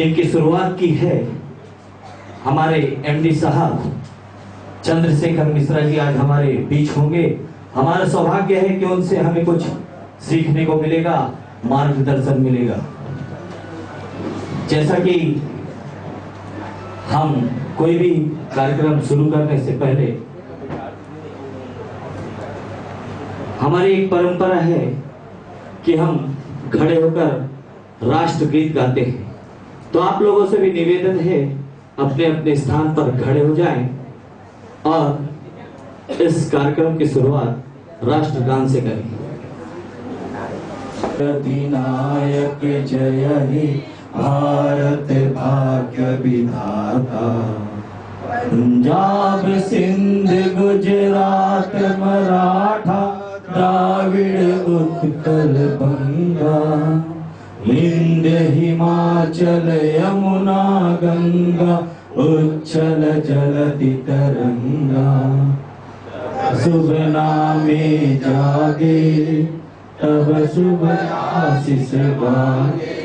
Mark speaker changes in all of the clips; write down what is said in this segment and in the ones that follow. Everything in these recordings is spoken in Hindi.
Speaker 1: इनकी शुरुआत की है हमारे एमडी साहब चंद्रशेखर मिश्रा जी आज हमारे बीच होंगे। हमारा सौभाग्य है कि उनसे हमें कुछ सीखने को मिलेगा, मार्गदर्शन मिलेगा। जैसा कि हम कोई भी कार्यक्रम शुरू करने से पहले हमारी एक परंपरा है कि हम खड़े होकर राष्ट्रगीत गाते हैं। तो आप लोगों से भी निवेदन है अपने अपने स्थान पर खड़े हो जाएं और इस कार्यक्रम की शुरुआत राष्ट्रगान से करें।
Speaker 2: अधिनायक जय हे भारत भाग्य विधाता, पंजाब सिंध गुजरात मराठा द्राविड़ उत्कल बंगा, विंध्य हिमाचल यमुना गंगा उच्छल जलति तरंगा। शुभ नामे जागे तब शुभ आशीष बागे,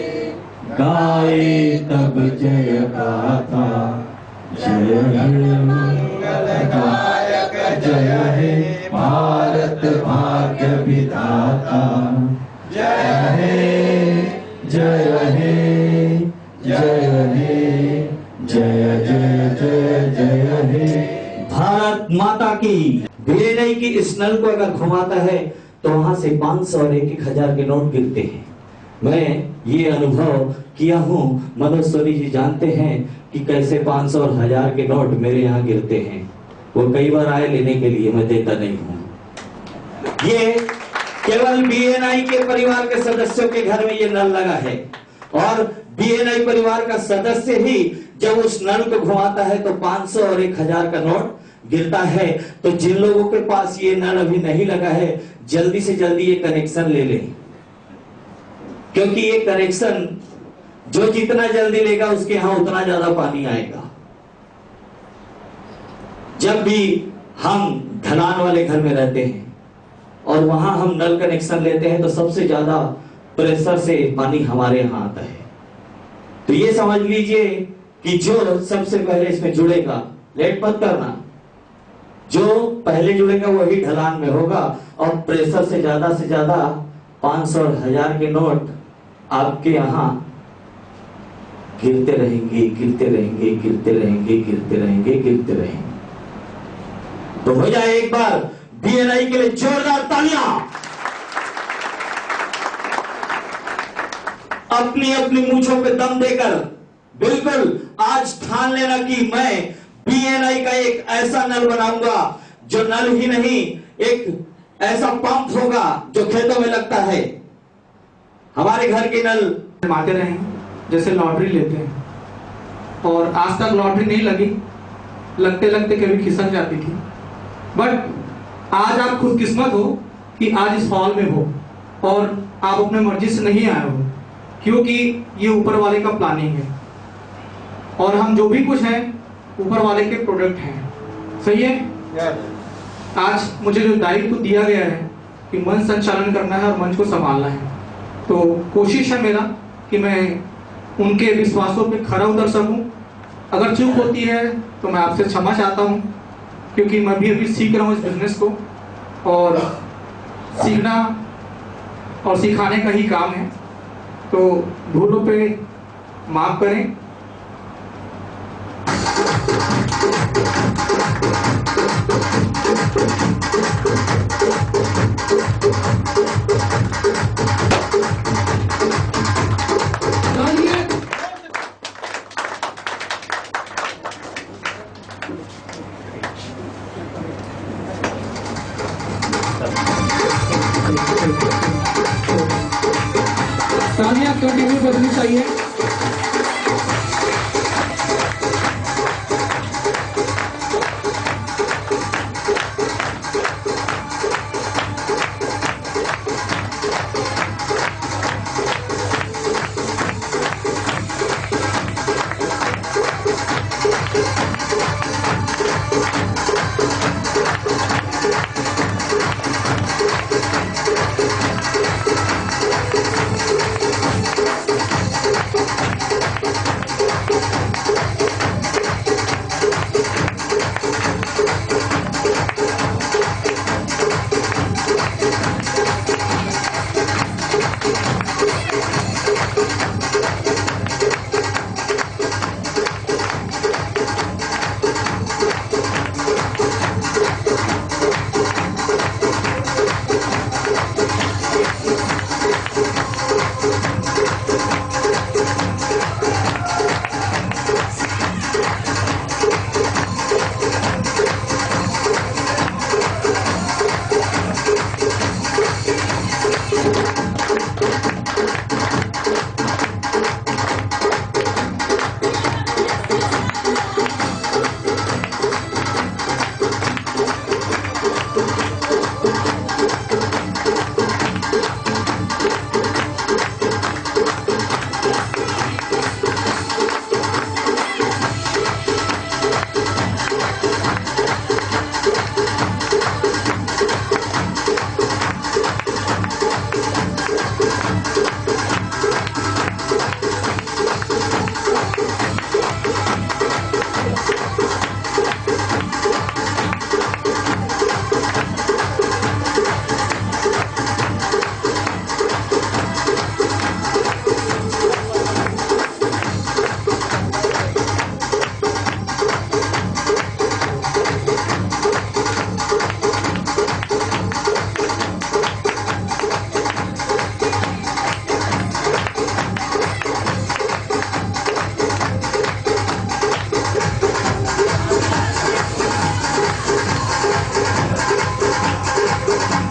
Speaker 2: गाए तब जय गाथा। जय हे मंगलदायक जय हे भारत भाग्य विधाता, जय हे जय हे जय हे जय जय जय जय हे।
Speaker 1: भारत माता की। बीएनआई की इस नल को अगर घुमाता है तो वहां से 500 और 1,000 के नोट गिरते हैं। मैं ये अनुभव किया हूँ, मनोज सोनी जी जानते हैं कि कैसे 500 और 1000 के नोट मेरे यहाँ गिरते हैं। वो कई बार आए लेने के लिए, मैं देता नहीं हूँ। ये केवल बीएनआई के परिवार के सदस्यों के घर में ये नल लगा है और बीएनआई परिवार का सदस्य ही जब उस नल को घुमाता है तो 500 और 1000 का नोट गिरता है। तो जिन लोगों के पास ये नल अभी नहीं लगा है, जल्दी से जल्दी ये कनेक्शन ले लें, क्योंकि ये कनेक्शन जो जितना जल्दी लेगा उसके यहां उतना ज्यादा पानी आएगा। जब भी हम ढलान वाले घर में रहते हैं और वहां हम नल कनेक्शन लेते हैं तो सबसे ज्यादा प्रेशर से पानी हमारे यहां आता है। तो ये समझ लीजिए कि जो सबसे पहले इसमें जुड़ेगा, लेट मत करना, जो पहले जुड़ेगा वही ढलान में होगा और प्रेशर से ज्यादा 500 और 1000 के नोट आपके यहां गिरते रहेंगे, गिरते रहेंगे, गिरते रहेंगे, गिरते रहेंगे, गिरते रहेंगे। तो हो जाए एक बार बीएनआई के लिए जोरदार तालियां। अपनी अपनी मूंछों पे दम देकर बिल्कुल आज ठान लेना कि मैं बीएनआई का एक ऐसा नल बनाऊंगा जो नल ही नहीं, एक ऐसा पंप होगा जो खेतों में लगता है। हमारे घर के नल
Speaker 3: आते रहे, जैसे लॉटरी लेते हैं और आज तक लॉटरी नहीं लगी, लगते लगते कभी खिसक जाती थी। बट आज आप खुद किस्मत हो कि आज इस हॉल में हो और आप अपने मर्जी से नहीं आए हो, क्योंकि ये ऊपर वाले का प्लानिंग है और हम जो भी कुछ हैं ऊपर वाले के प्रोडक्ट हैं। सही है? आज मुझे जो दायित्व दिया गया है कि मंच संचालन करना है और मंच को संभालना है, तो कोशिश है मेरा कि मैं उनके विश्वासों पे खरा उतर सकूं। अगर चूक होती है तो मैं आपसे क्षमा चाहता हूं, क्योंकि मैं भी अभी सीख रहा हूं इस बिजनेस को और सीखना और सिखाने का ही काम है। तो भूलों पे माफ करें। तालियां कंटिन्यू बजनी चाहिए।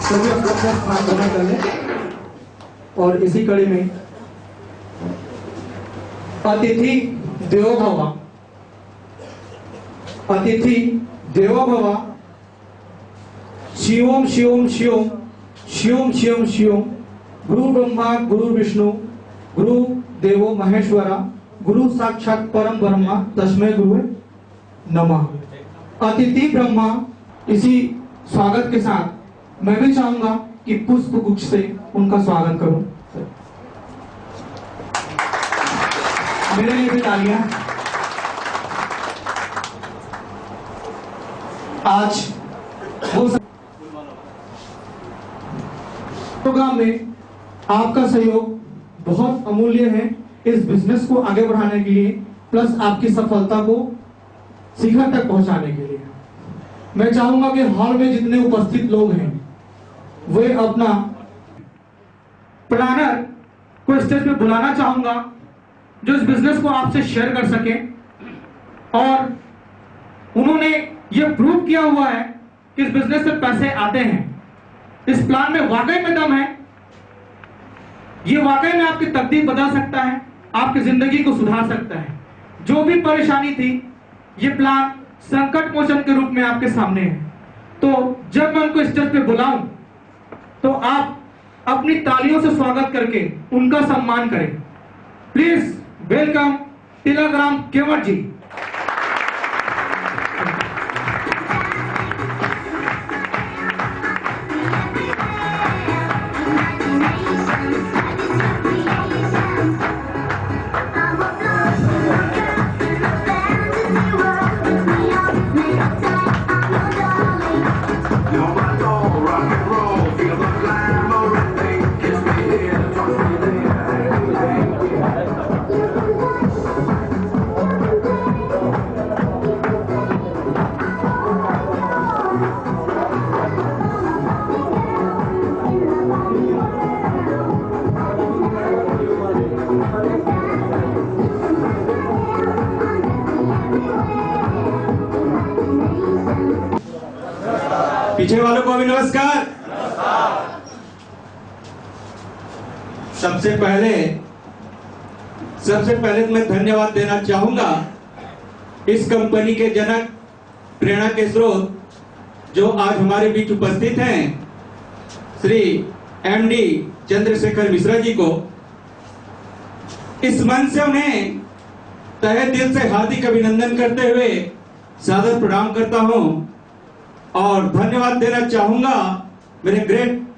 Speaker 3: सभी अपना स्थान ग्रहण कर लें। और इसी कड़ी में अतिथि देवो भव, अतिथि देवो भव, शिवम शिवम शिवम शिवम शिवम शिवम, गुरु ब्रह्मा गुरु विष्णु गुरु देवो महेश्वरा, गुरु साक्षात परम ब्रह्मा तस्मै गुरु नमः। अतिथि ब्रह्मा, इसी स्वागत के साथ मैं भी चाहूंगा कि पुष्प गुच्छ से उनका स्वागत करूं। मेरे लिए भी तालियां। आज प्रोग्राम में आपका सहयोग बहुत अमूल्य है इस बिजनेस को आगे बढ़ाने के लिए, प्लस आपकी सफलता को शिखर तक पहुंचाने के लिए। मैं चाहूंगा कि हॉल में जितने उपस्थित लोग हैं वे अपना प्लानर को स्टेज पे बुलाना चाहूंगा, जो इस बिजनेस को आपसे शेयर कर सके। और उन्होंने ये प्रूव किया हुआ है कि इस बिजनेस से पैसे आते हैं, इस प्लान में वाकई में दम है, ये वाकई में आपकी तकदीर बदल सकता है, आपकी जिंदगी को सुधार सकता है। जो भी परेशानी थी, ये प्लान संकट मोचन के रूप में आपके सामने है। तो जब मैं उनको स्टेज पे बुलाऊं तो आप अपनी तालियों से स्वागत करके उनका सम्मान करें। प्लीज वेलकम तिलकराम केवट जी।
Speaker 4: पीछे वालों को भी नमस्कार। सबसे पहले मैं धन्यवाद देना चाहूंगा इस कंपनी के जनक, प्रेरणा के स्रोत, जो आज हमारे बीच उपस्थित हैं, श्री एमडी चंद्रशेखर मिश्रा जी को। इस मंच से उन्हें तहे दिल से हार्दिक अभिनंदन करते हुए सादर प्रणाम करता हूं और धन्यवाद देना चाहूंगा मेरे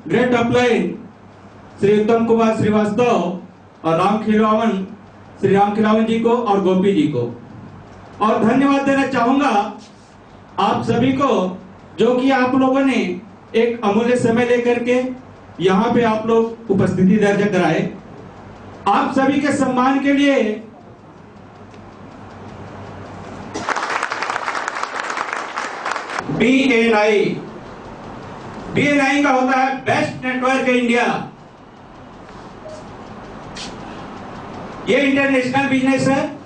Speaker 4: ग्रेट अपलाइन श्री उत्तम कुमार श्रीवास्तव और श्री राम खिलावन जी को और गोपी जी को। और धन्यवाद देना चाहूंगा आप सभी को, जो कि आप लोगों ने एक अमूल्य समय लेकर के यहाँ पे आप लोग उपस्थिति दर्ज कराए। आप सभी के सम्मान के लिए BNI का होता है बेस्ट नेटवर्क इंडिया। ये इंटरनेशनल बिजनेस है।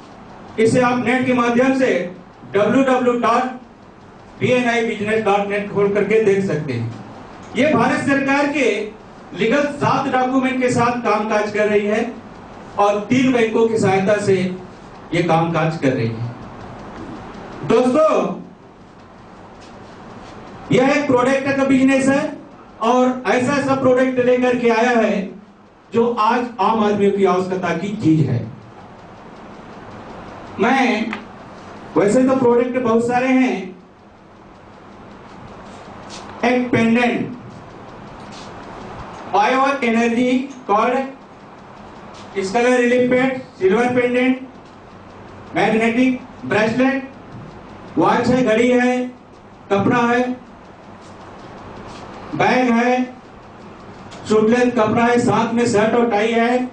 Speaker 4: इसे आप नेट के माध्यम से www.bnibusiness.net खोल करके देख सकते हैं। ये भारत सरकार के लीगल 7 डॉक्यूमेंट के साथ कामकाज कर रही है और 3 बैंकों की सहायता से ये कामकाज कर रही है। दोस्तों, यह एक प्रोडक्ट का बिजनेस है और ऐसा प्रोडक्ट लेकर के आया है जो आज आम आदमी की आवश्यकता की चीज है। वैसे तो प्रोडक्ट बहुत सारे हैं। एक pendant bio energy cord, scalar relief pad, silver pendant, magnetic bracelet, watch है, घड़ी है, कपड़ा है, बैग है, सूट लेंथ कपड़ा है, साथ में शर्ट और टाई है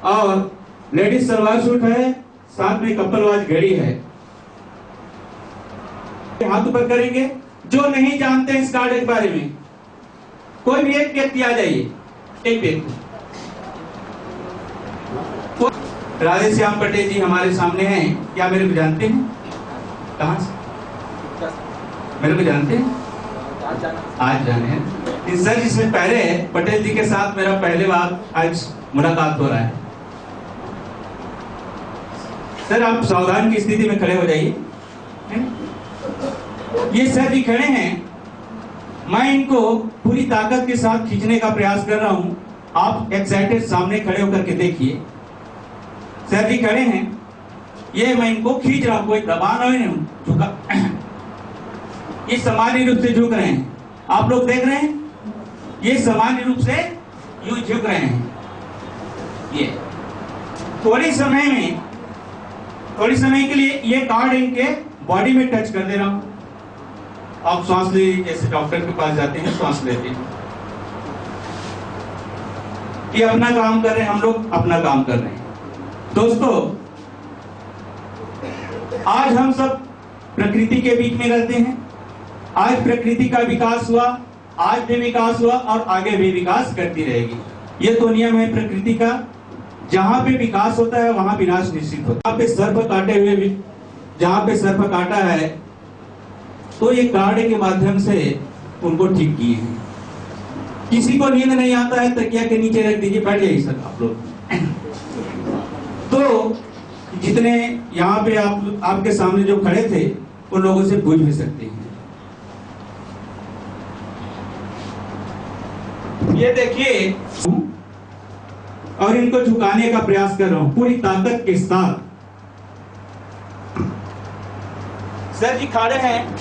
Speaker 4: और लेडीज सलवार सूट है, साथ में कपल वॉच घड़ी है। हाथ ऊपर करेंगे जो नहीं जानते इस कार्ड के बारे में। कोई भी एक व्यक्ति आ जाइए, एक व्यक्ति। राधेश्याम पटेल जी हमारे सामने हैं। क्या मेरे को जानते हैं? कहां से? मेरे को जानते हैं? आज जाने हैं सर। इससे पहले पटेल जी के साथ मेरा पहले बार आज मुलाकात हो रहा है। सर आप सावधान की स्थिति में खड़े हो जाइए। ये सर जी खड़े हैं, मैं इनको पूरी ताकत के साथ खींचने का प्रयास कर रहा हूं। आप एक्साइटेड सामने खड़े होकर के देखिए। सर जी खड़े हैं, ये मैं इनको खींच रहा हूं, कोई दबाव नहीं झुका। ये सामान्य रूप से झुक रहे हैं, आप लोग देख रहे हैं, ये सामान्य रूप से यूं झुक रहे हैं। ये थोड़ी समय के लिए ये कार्ड इनके बॉडी में टच कर दे रहा हूं। आप सांस लीजिए, जैसे डॉक्टर के पास जाते हैं सांस लेते हैं। ये अपना काम कर रहे हैं, हम लोग अपना काम कर रहे हैं। दोस्तों आज हम सब प्रकृति के बीच में रहते हैं। आज प्रकृति का विकास हुआ, आज भी विकास हुआ और आगे भी विकास करती रहेगी। ये तो नियम है प्रकृति का, जहां पे विकास होता है वहां विनाश निश्चित होता है। जहां पे सर्प काटे हुए, जहां पे सर्प काटा है तो ये कार्ड के माध्यम से उनको ठीक किए हैं। किसी को नींद नहीं आता है, तकिया के नीचे रख दीजिए, बैठ जाइए सर आप लोग। तो जितने यहाँ पे आपके सामने जो खड़े थे उन लोगों से पूछ भी सकते हैं। ये देखिए, और इनको झुकाने का प्रयास कर रहा हूं पूरी ताकत के साथ। सर जी खड़े हैं,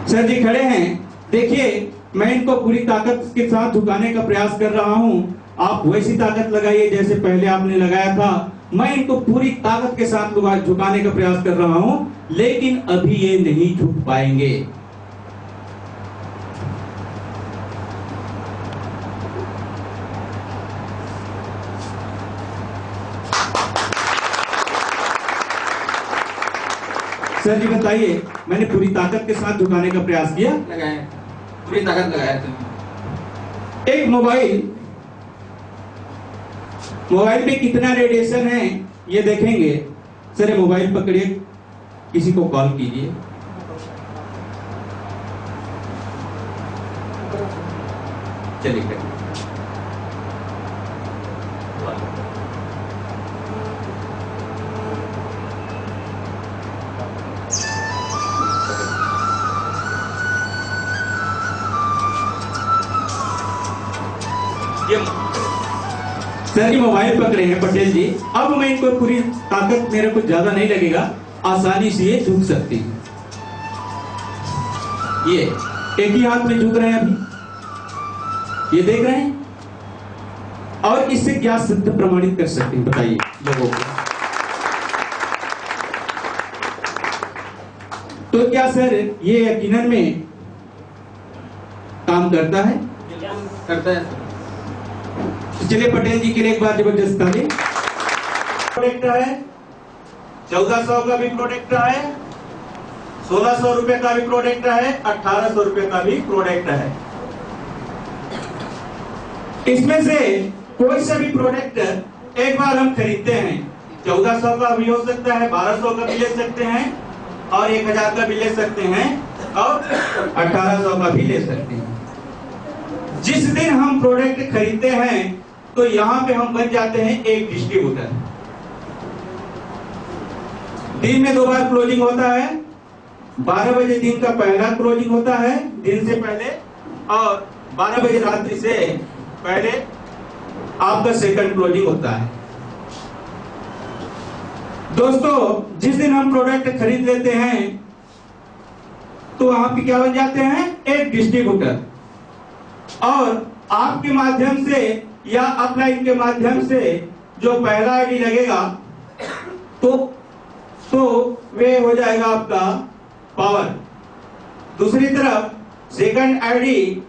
Speaker 4: सर जी खड़े हैं, देखिए मैं इनको पूरी ताकत के साथ झुकाने का प्रयास कर रहा हूं। आप वैसी ताकत लगाइए जैसे पहले आपने लगाया था। मैं इनको पूरी ताकत के साथ झुकाने का प्रयास कर रहा हूं, लेकिन अभी ये नहीं झुक पाएंगे। सर जी बताइए, मैंने पूरी ताकत के साथ झुकाने का प्रयास किया,
Speaker 3: लगाया, पूरी ताकत लगाया तुमने।
Speaker 4: एक मोबाइल पे कितना रेडिएशन है ये देखेंगे। सर ये मोबाइल पकड़िए, किसी को कॉल कीजिए। चलिए सर जी मोबाइल पकड़े हैं पटेल जी। अब मैं इनको पूरी ताकत, मेरे को ज्यादा नहीं लगेगा, आसानी से ये झुक सकती है। ये एक ही हाथ में झुक रहे हैं अभी, ये देख रहे हैं। और इससे क्या सिद्ध प्रमाणित कर सकते हैं बताइए लोगों को। तो क्या सर ये यकीनन में काम करता है?
Speaker 3: करता है।
Speaker 4: चलिए पटेल जी के लिए एक बार जबरदस्त ताली। प्रोडक्ट है 1400 का भी प्रोडक्ट है, 1600 रुपए का भी प्रोडक्ट है, 1800 रुपए का भी प्रोडक्ट है। इसमें से कोई सा भी प्रोडक्ट एक बार हम खरीदते हैं, 1400 का भी हो सकता है, 1200 का भी ले सकते हैं और 1000 का भी ले सकते हैं और 1800 का भी ले सकते हैं। जिस दिन हम प्रोडक्ट खरीदते हैं तो यहां पे हम बन जाते हैं एक डिस्ट्रीब्यूटर। दिन में 2 बार क्लोजिंग होता है, 12 बजे दिन का पहला क्लोजिंग होता है दिन से पहले, और 12 बजे रात्रि से पहले आपका सेकंड क्लोजिंग होता है। दोस्तों जिस दिन हम प्रोडक्ट खरीद लेते हैं तो वहां पे क्या बन जाते हैं, एक डिस्ट्रीब्यूटर। और आपके माध्यम से या अपलाइन के माध्यम से जो पहला आईडी लगेगा तो वे हो जाएगा आपका पावर। दूसरी तरफ सेकंड आईडी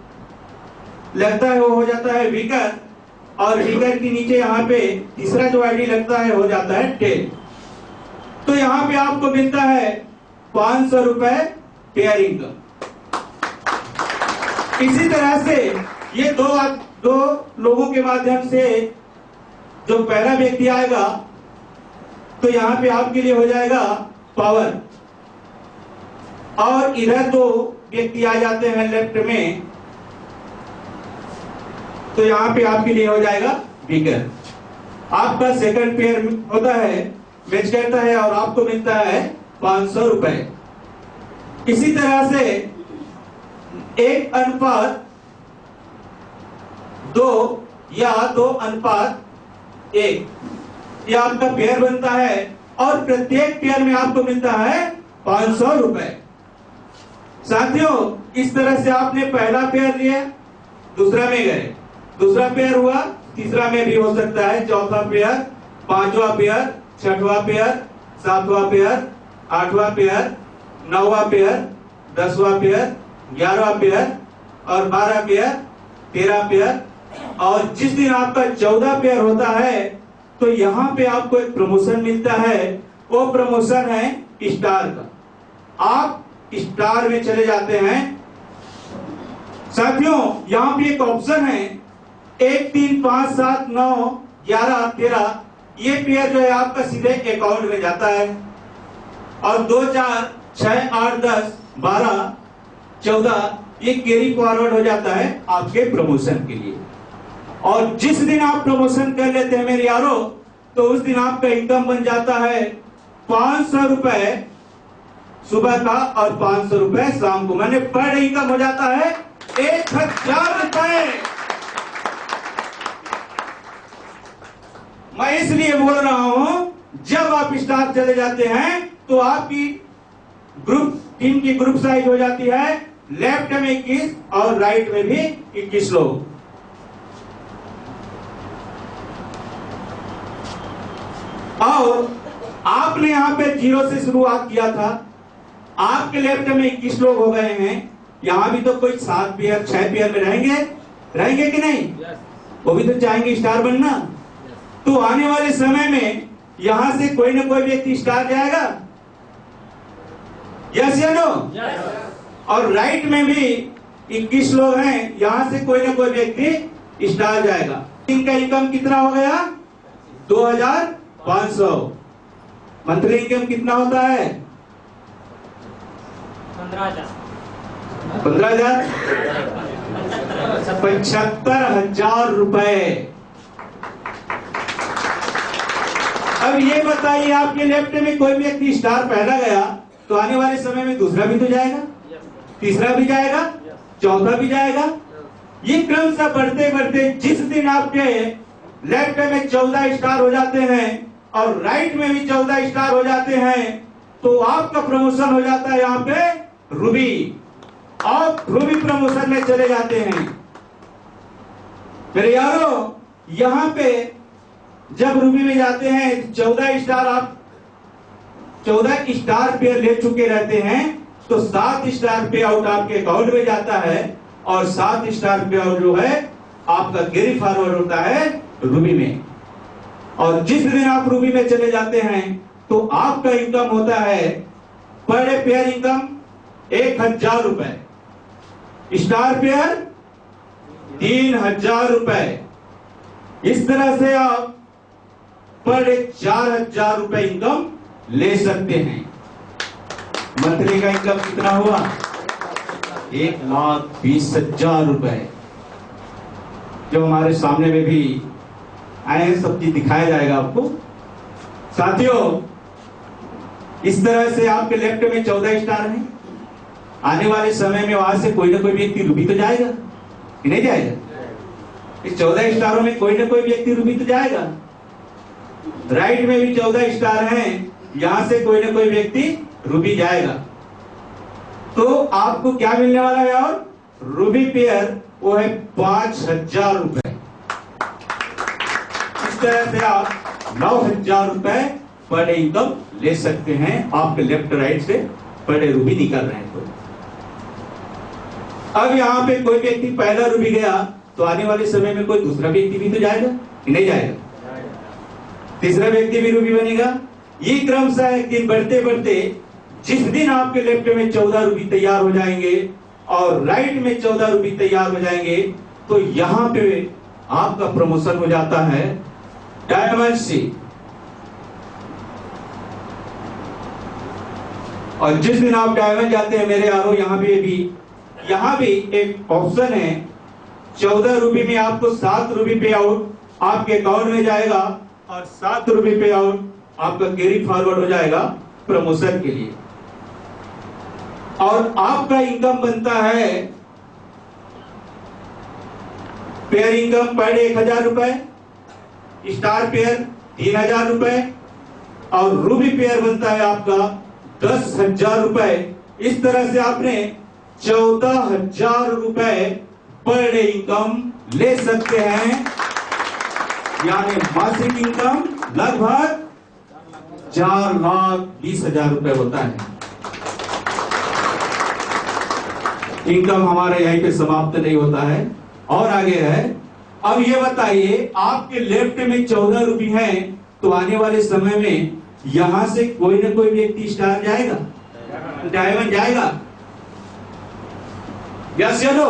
Speaker 4: लगता है वो हो जाता है वीकर, और वीकर के नीचे यहाँ पे तीसरा जो आईडी लगता है हो जाता है टेल। तो यहाँ पे आपको मिलता है 500 रुपए पेयरिंग का। इसी तरह से ये दो लोगों के माध्यम से जो पहला व्यक्ति आएगा तो यहां पे आपके लिए हो जाएगा पावर। और इधर दो व्यक्ति आ जाते हैं लेफ्ट में, तो यहां पे आपके लिए हो जाएगा बिगर। आपका सेकंड पेयर होता है, मैच करता है और आपको मिलता है 500 रुपए। इसी तरह से 1:2 या 2:1 यह आपका पेयर बनता है और प्रत्येक पेयर में आपको मिलता है 500 रुपए। साथियों, इस तरह से आपने पहला पेयर लिया, दूसरा में गए, दूसरा पेयर हुआ, तीसरा में भी हो सकता है, चौथा पेयर, पांचवा पेयर, छठवां पेयर, सातवां पेयर, आठवां पेयर, नौवां पेयर, 10वां पेयर, 11वां पेयर और 12 पेयर, 13 पेयर। और जिस दिन आपका 14 पेयर होता है तो यहां पे आपको एक प्रमोशन मिलता है। वो प्रमोशन है स्टार का। आप स्टार में चले जाते हैं। साथियों, यहां पे एक ऑप्शन है 1, 3, 5, 7, 9, 11, 13, ये पेयर जो है आपका सीधे अकाउंट में जाता है। और 2, 4, 6, 8, 10, 12, 14 ये कैरी फॉरवर्ड हो जाता है आपके प्रमोशन के लिए। और जिस दिन आप प्रमोशन कर लेते हैं मेरे यारों, तो उस दिन आपका इनकम बन जाता है 500 रुपए सुबह का और 500 रुपए शाम को। मैंने पर डे इनकम हो जाता है 1000 रुपए। मैं इसलिए बोल रहा हूं, जब आप स्टार चले जाते हैं तो आपकी ग्रुप टीम की ग्रुप साइज हो जाती है लेफ्ट में 21 और राइट में भी 21 लोग। और आपने यहां पे 0 से शुरुआत किया था, आपके लेफ्ट में 21 लोग हो गए हैं। यहां भी तो कोई 7 पेयर 6 पेयर में रहेंगे कि नहीं? वो भी तो चाहेंगे स्टार बनना। तो आने वाले समय में यहां से कोई ना कोई व्यक्ति स्टार जाएगा, यस या नो? और राइट में भी 21 लोग हैं, यहां से कोई ना कोई व्यक्ति स्टार जाएगा। इनका इनकम कितना हो गया? 2500। मंथली इनकम कितना होता है?
Speaker 5: 15,000।
Speaker 4: 15,000 75,000 रुपए। अब ये बताइए, आपके लेफ्ट में कोई व्यक्ति स्टार पहला गया तो आने वाले समय में दूसरा भी तो जाएगा, तीसरा भी जाएगा, चौथा भी जाएगा। ये क्रम से बढ़ते बढ़ते जिस दिन आपके लेफ्ट में 14 स्टार हो जाते हैं और राइट में भी 14 स्टार हो जाते हैं, तो आपका प्रमोशन हो जाता है यहाँ पे रूबी। आप रूबी प्रमोशन में चले जाते हैं। मेरे यारों, यहाँ पे जब रूबी में जाते हैं 14 स्टार, आप 14 स्टार पेयर ले चुके रहते हैं, तो 7 स्टार पे आउट आपके अकाउंट में जाता है और 7 स्टार पे आउट जो है आपका कैरी फॉरवर्ड होता है रूबी में। और जिस दिन आप रूबी में चले जाते हैं तो आपका इनकम होता है पर डे पेयर इनकम 1000 रुपए, स्टार पेयर 3000 रुपए। इस तरह से आप पर डे 4000 रुपए इनकम ले सकते हैं। मंथली का इनकम कितना हुआ? 1,20,000 रुपए। जो हमारे सामने में भी आए हैं, सब चीज दिखाया जाएगा आपको। साथियों, इस तरह से आपके लेफ्ट में 14 स्टार हैं। आने वाले समय में वहां से कोई ना कोई व्यक्ति रूबी तो जाएगा कि नहीं जाएगा? इस 14 स्टारों में कोई ना कोई व्यक्ति रूबी तो जाएगा। राइट में भी 14 स्टार हैं, यहां से कोई ना कोई व्यक्ति रूबी जाएगा। तो आपको क्या मिलने वाला है? और रूबी पेयर वो है 5,000 रुपए। इस तरह से आप 9,000 रुपए पर डे इनकम ले सकते हैं। आपके लेफ्ट राइट से पर डे रूबी निकल रहे हैं। तो अब यहाँ पे कोई व्यक्ति पहला रूबी गया तो आने वाले समय में कोई दूसरा व्यक्ति भी तो जाएगा कि नहीं जाएगा? तीसरा व्यक्ति भी रूबी बनेगा। ये क्रम सा एक दिन बढ़ते बढ़ते जिस दिन आपके लेफ्ट में 14 रूबी तैयार हो जाएंगे और राइट में 14 रूबी तैयार हो जाएंगे, तो यहां पे आपका प्रमोशन हो जाता है डायमंड से। और जिस दिन आप डायमंड जाते हैं मेरे यारों, यहाँ भी एक ऑप्शन है, 14 रुपए में आपको 7 रुपए पे आउट आपके अकाउंट में जाएगा और 7 रुपए पे आउट आपका कैरी फॉरवर्ड हो जाएगा प्रमोशन के लिए। और आपका इनकम बनता है पेयर इनकम पर डे 1000 रुपए, स्टार पेयर 3000 रुपए और रूबी पेयर बनता है आपका 10,000 रुपए। इस तरह से आपने 14,000 रुपए पर डे इनकम ले सकते हैं, यानी मासिक इनकम लगभग 4,20,000 रुपए होता है। इनकम हमारा यहीं पे समाप्त नहीं होता है और आगे है। अब ये बताइए, आपके लेफ्ट में 14 रुपए हैं, तो आने वाले समय में यहां से कोई ना कोई व्यक्ति स्टार जाएगा, डायमंड जाएगा। यस या नो?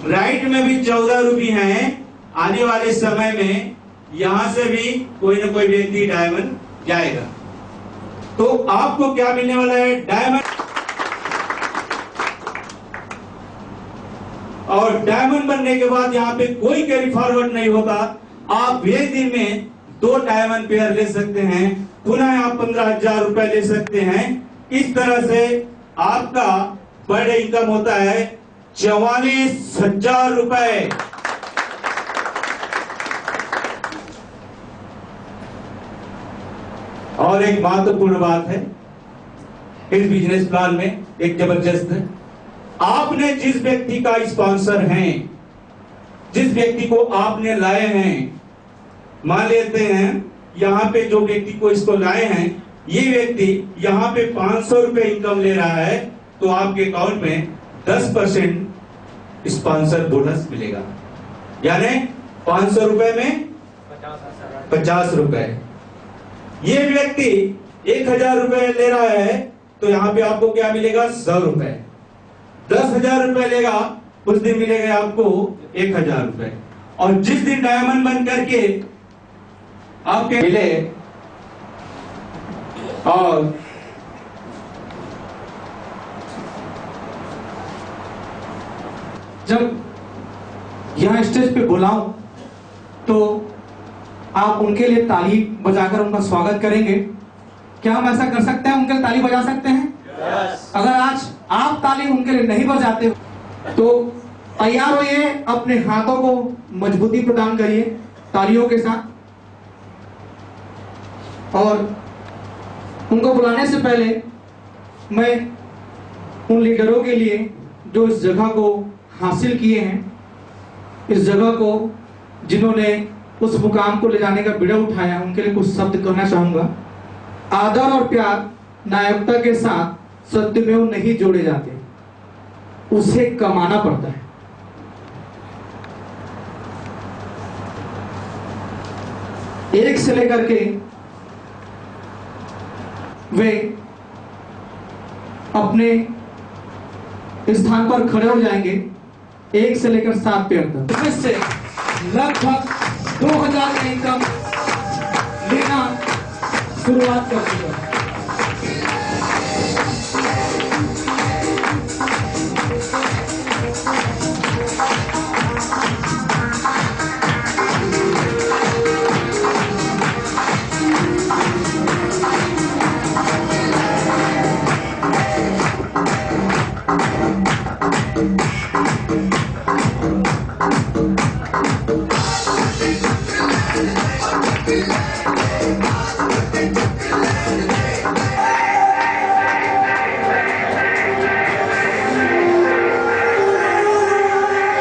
Speaker 4: राइट में भी 14 रुपए हैं, आने वाले समय में यहां से भी कोई ना कोई व्यक्ति डायमंड जाएगा। तो आपको क्या मिलने वाला है? डायमंड। और डायमंड बनने के बाद यहाँ पे कोई कैरी फॉरवर्ड नहीं होता। आप एक दिन में 2 डायमंड पेयर ले सकते हैं, पुनः आप 15,000 रुपए ले सकते हैं। इस तरह से आपका पर डे इनकम होता है 44,000 रुपए। और एक महत्वपूर्ण बात है इस बिजनेस प्लान में, एक जबरदस्त है, आपने जिस व्यक्ति का स्पॉन्सर हैं, जिस व्यक्ति को आपने लाए हैं, मान लेते हैं यहाँ पे जो व्यक्ति को इसको लाए हैं, ये व्यक्ति यहाँ पे 500 रुपए इनकम ले रहा है, तो आपके अकाउंट में 10% स्पॉन्सर बोनस मिलेगा, यानी 500 रुपए में 50 रुपए। ये व्यक्ति 1,000 रुपए ले रहा है, तो यहाँ पे आपको क्या मिलेगा? 100 रुपए। 10,000 रुपए लेगा, उस दिन मिलेगा आपको 1,000 रुपए। और जिस दिन डायमंड बन करके आपके मिले, और
Speaker 3: जब यहां स्टेज पे बुलाऊं तो आप उनके लिए ताली बजाकर उनका स्वागत करेंगे। क्या हम ऐसा कर सकते हैं? उनके लिए ताली बजा सकते हैं? अगर आज आप ताली उनके लिए नहीं बजाते तो तैयार होइए, अपने हाथों को मजबूती प्रदान करिए तालियों के साथ। और उनको बुलाने से पहले मैं उन लीडरों के लिए जो इस जगह को हासिल किए हैं, इस जगह को जिन्होंने उस मुकाम को ले जाने का बीड़ा उठाया, उनके लिए कुछ शब्द कहना चाहूंगा। आदर और प्यार नायकता के साथ सत्यमेव नहीं जोड़े जाते, उसे कमाना पड़ता है। एक से लेकर के वे अपने स्थान पर खड़े हो जाएंगे, 1 से लेकर 7 पेयर तक। इससे लगभग 2,000 का इनकम लेना शुरुआत कर चुका है।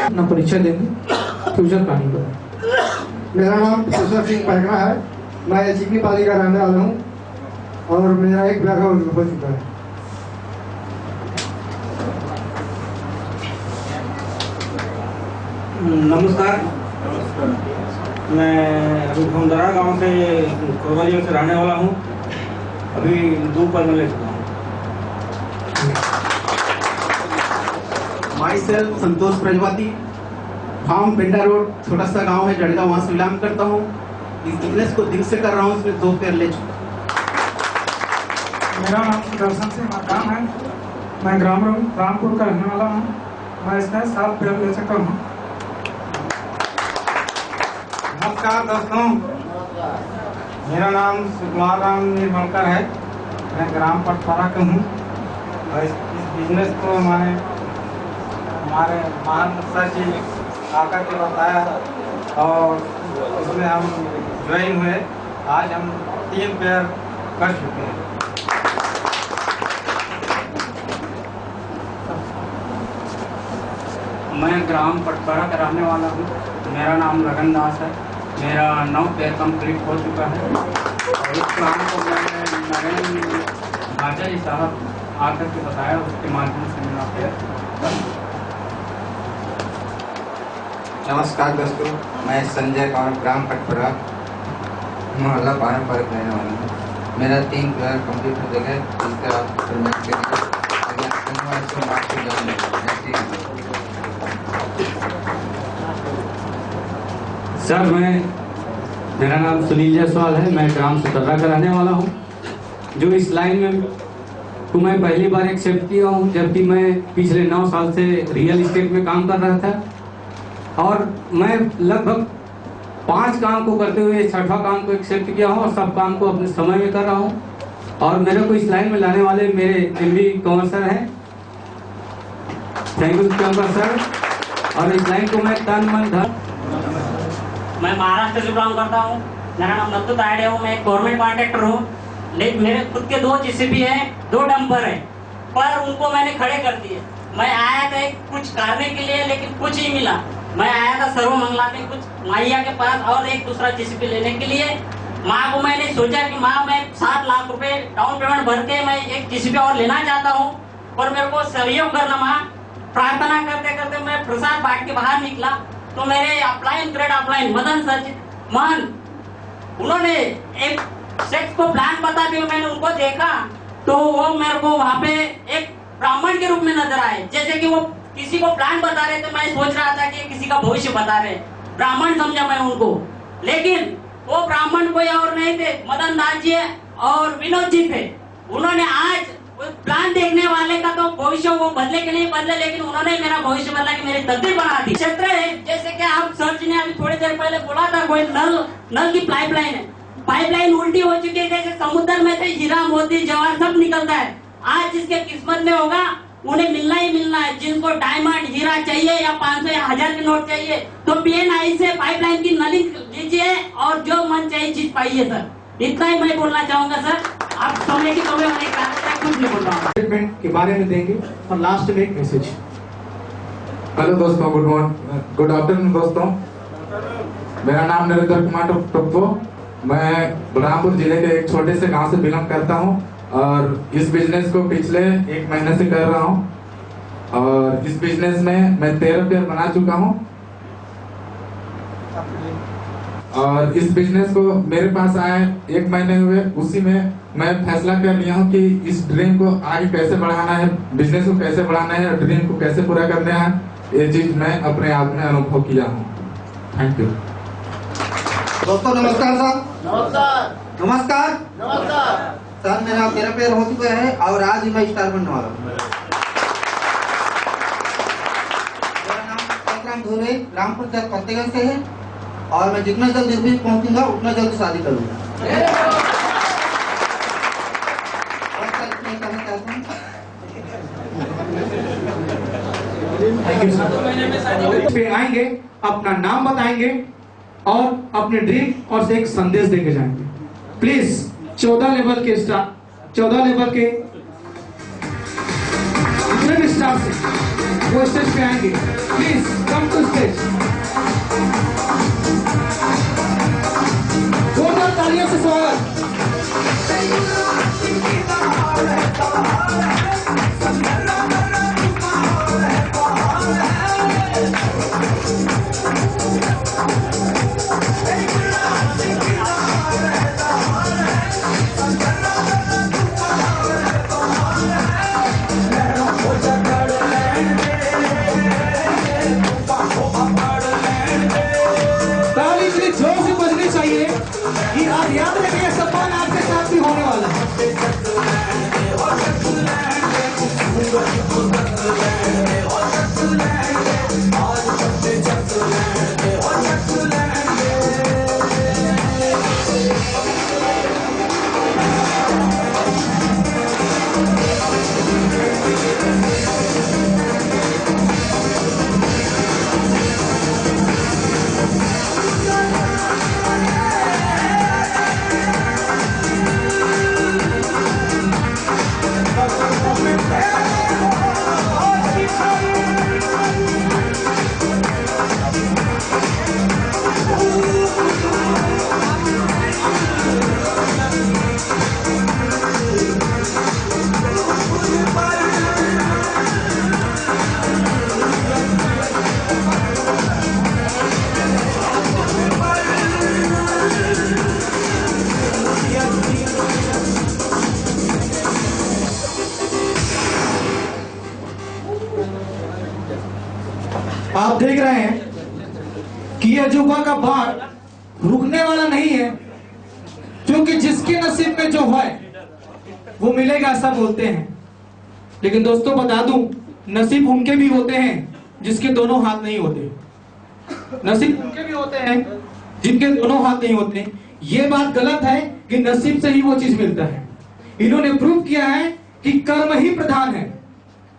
Speaker 3: अपना परिचय देंगे फ्यूचर प्लानिंग पर।
Speaker 5: मेरा नाम प्रसन्न सिंह पैगना है, मैं चिकनी पाली का रहने वाला हूँ और मेरा एक ब्याह हो चुका है।
Speaker 6: नमस्कार, मैं अभी घुमदरा गांव से कोरबा से रहने वाला हूँ। अभी 2 पद में ले चुका हूँ।
Speaker 7: Myself Santosh Prajapati, from Pendra road, छोटा सा गांव है जड़गा, वहां से बिलोंग करता हूँ। इस बिजनेस को दिल से कर रहा हूँ, इसमें 2 पेयर ले चुका।
Speaker 8: मेरा नाम सुदर्शन सिंह मकान है। मैं रामपुर का रहने वाला हूँ। मैं इसमें 7 पेड़ ले चुका हूँ।
Speaker 6: नमस्कार दोस्तों, मेरा नाम सुकुमार राम निर्मलकर है। मैं ग्राम पटपारा का हूँ और इस बिजनेस को हमारे महान सर जी आकर के बताया और उसमें हम ज्वाइन हुए। आज हम 3 पेयर कर चुके हैं।
Speaker 9: मैं ग्राम पटपारा का रहने वाला हूँ। मेरा नाम लगन दास है। मेरा 9 पेयर कंप्लीट हो चुका है और इस प्लान को मैंने नरेंद्र भाजा जी साहब आकर के बताया, उसके माध्यम से मेरा पेयर।
Speaker 10: नमस्कार दोस्तों, मैं संजय कौर ग्राम पटपरा मोहल्ला पारंपरिक रहने वाला हूँ। मेरा 3 पेयर कंप्लीट हो गए। इसका पेमेंट के लिए धन्यवाद से आपको जान
Speaker 11: सर, मेरा नाम सुनील जायसवाल है। मैं ग्राम सुतर्रा का रहने वाला हूँ। जो इस लाइन में को मैं पहली बार एक्सेप्ट किया हूँ, जबकि मैं पिछले 9 साल से रियल इस्टेट में काम कर रहा था और मैं लगभग 5 काम को करते हुए 6वां काम को एक्सेप्ट किया हूँ और सब काम को अपने समय में कर रहा हूँ। और मेरे को इस लाइन में लाने वाले मेरे एमडी कंवर सर हैं। Thank you Kanwar sir. और इस लाइन को मैं तन मन धन।
Speaker 12: मैं महाराष्ट्र से बिलोंग करता हूँ। मेरा नाम नंदू तायडे हूँ। मैं एक गवर्नमेंट कॉन्ट्रैक्टर हूँ। लेकिन मेरे खुद के 2 जेसीबी हैं, 2 डंपर हैं, पर उनको मैंने खड़े कर दिए। मैं आया था कुछ करने के लिए, लेकिन कुछ ही मिला। मैं आया था सर्व मंगला में कुछ माइया के पास और एक दूसरा जेसीबी लेने के लिए। माँ को मैंने सोचा कि माँ, मैं 7 लाख रुपए डाउन पेमेंट भर के मैं एक जेसीबी और लेना चाहता हूँ, और मेरे को सहयोग करना। माँ, प्रार्थना करते करते मैं प्रसाद बांट के बाहर निकला तो मेरे अपलाइन ग्रेड अपलाइन मदन सचित मान, उन्होंने एक सेक्स को प्लान बताते हुए मैंने उनको देखा तो वो मेरे को वहाँ पे एक ब्राह्मण के रूप में नजर आए। जैसे कि वो किसी को प्लान बता रहे थे, मैं सोच रहा था कि किसी का भविष्य बता रहे। ब्राह्मण समझा मैं उनको, लेकिन वो ब्राह्मण कोई और नहीं थे, मदन दास जी और विनोद जी थे। उन्होंने आज प्लान देखने वाले का तो भविष्य वो बदले के नहीं बदले, लेकिन उन्होंने मेरा भविष्य बदला कि मेरी तकदीर बना दी। क्षेत्र है जैसे कि आप सर जी ने अभी थोड़ी देर पहले बोला था, कोई नल की पाइपलाइन है, पाइपलाइन उल्टी हो चुकी है। जैसे समुद्र में से हीरा मोती जवाहर सब निकलता है। आज जिसके किस्मत में होगा उन्हें मिलना ही मिलना है। जिनको डायमंड हीरा चाहिए या 500 या 1000 के नोट चाहिए तो PNI से पाइपलाइन की नली लीजिए और जो मन चाहिए चीज पाइए। सर, इतना ही मैं बोलना चाहूंगा। सर, आप समय की कमी होने के कारण कुछ नहीं बोल रहा हूँ।
Speaker 3: स्टेटमेंट के बारे में देंगे और लास्ट में एक मैसेज।
Speaker 13: हेलो दोस्तों, गुड आफ्टरनून दोस्तों। मेरा नाम नरेंद्र कुमार टप्पो। मैं बलरामपुर जिले के एक छोटे से गांव से बिलोंग करता हूं और इस बिजनेस को पिछले 1 महीने से कर रहा हूं और इस बिजनेस में मैं 13 पेयर बना चुका हूं और इस बिजनेस को मेरे पास आए 1 महीने हुए, उसी में मैं फैसला कर लिया हूं कि इस ड्रीम को आगे कैसे बढ़ाना है, बिजनेस को कैसे बढ़ाना है, ड्रीम को कैसे पूरा करना है। ये चीज मैं अपने आप में अनुभव किया हूं। थैंक यू
Speaker 7: दोस्तों। नमस्कार सर।
Speaker 14: नमस्कार।
Speaker 7: नमस्कार।
Speaker 14: नमस्कार
Speaker 7: सर, मेरा 13 पेयर हो चुका है और आज ही मैं स्टार बनने वाला हूँ। मेरा नाम धोरे रामपुर फतेहगंज से है और मैं जितना जल्दी भी पहुंचूंगा उतना जल्दी शादी करूंगा।
Speaker 3: पे आएंगे, अपना नाम बताएंगे और अपने ड्रीम और से एक संदेश देके जाएंगे। प्लीज 14 लेवल के स्टाफ, 14 लेवल के स्टाफ से वो स्टेज पे आएंगे। Please come to stage. जोरदार तालियों से स्वागत। आप देख रहे हैं कि यह अजूबा का बाढ़ रुकने वाला नहीं है, क्योंकि जिसके नसीब में जो है वो मिलेगा, ऐसा बोलते हैं। लेकिन दोस्तों बता दूं, नसीब उनके भी होते हैं जिसके दोनों हाथ नहीं होते। नसीब उनके भी होते हैं जिनके दोनों हाथ नहीं होते। ये बात गलत है कि नसीब से ही वो चीज मिलता है। इन्होंने प्रूव किया है कि कर्म ही प्रधान है।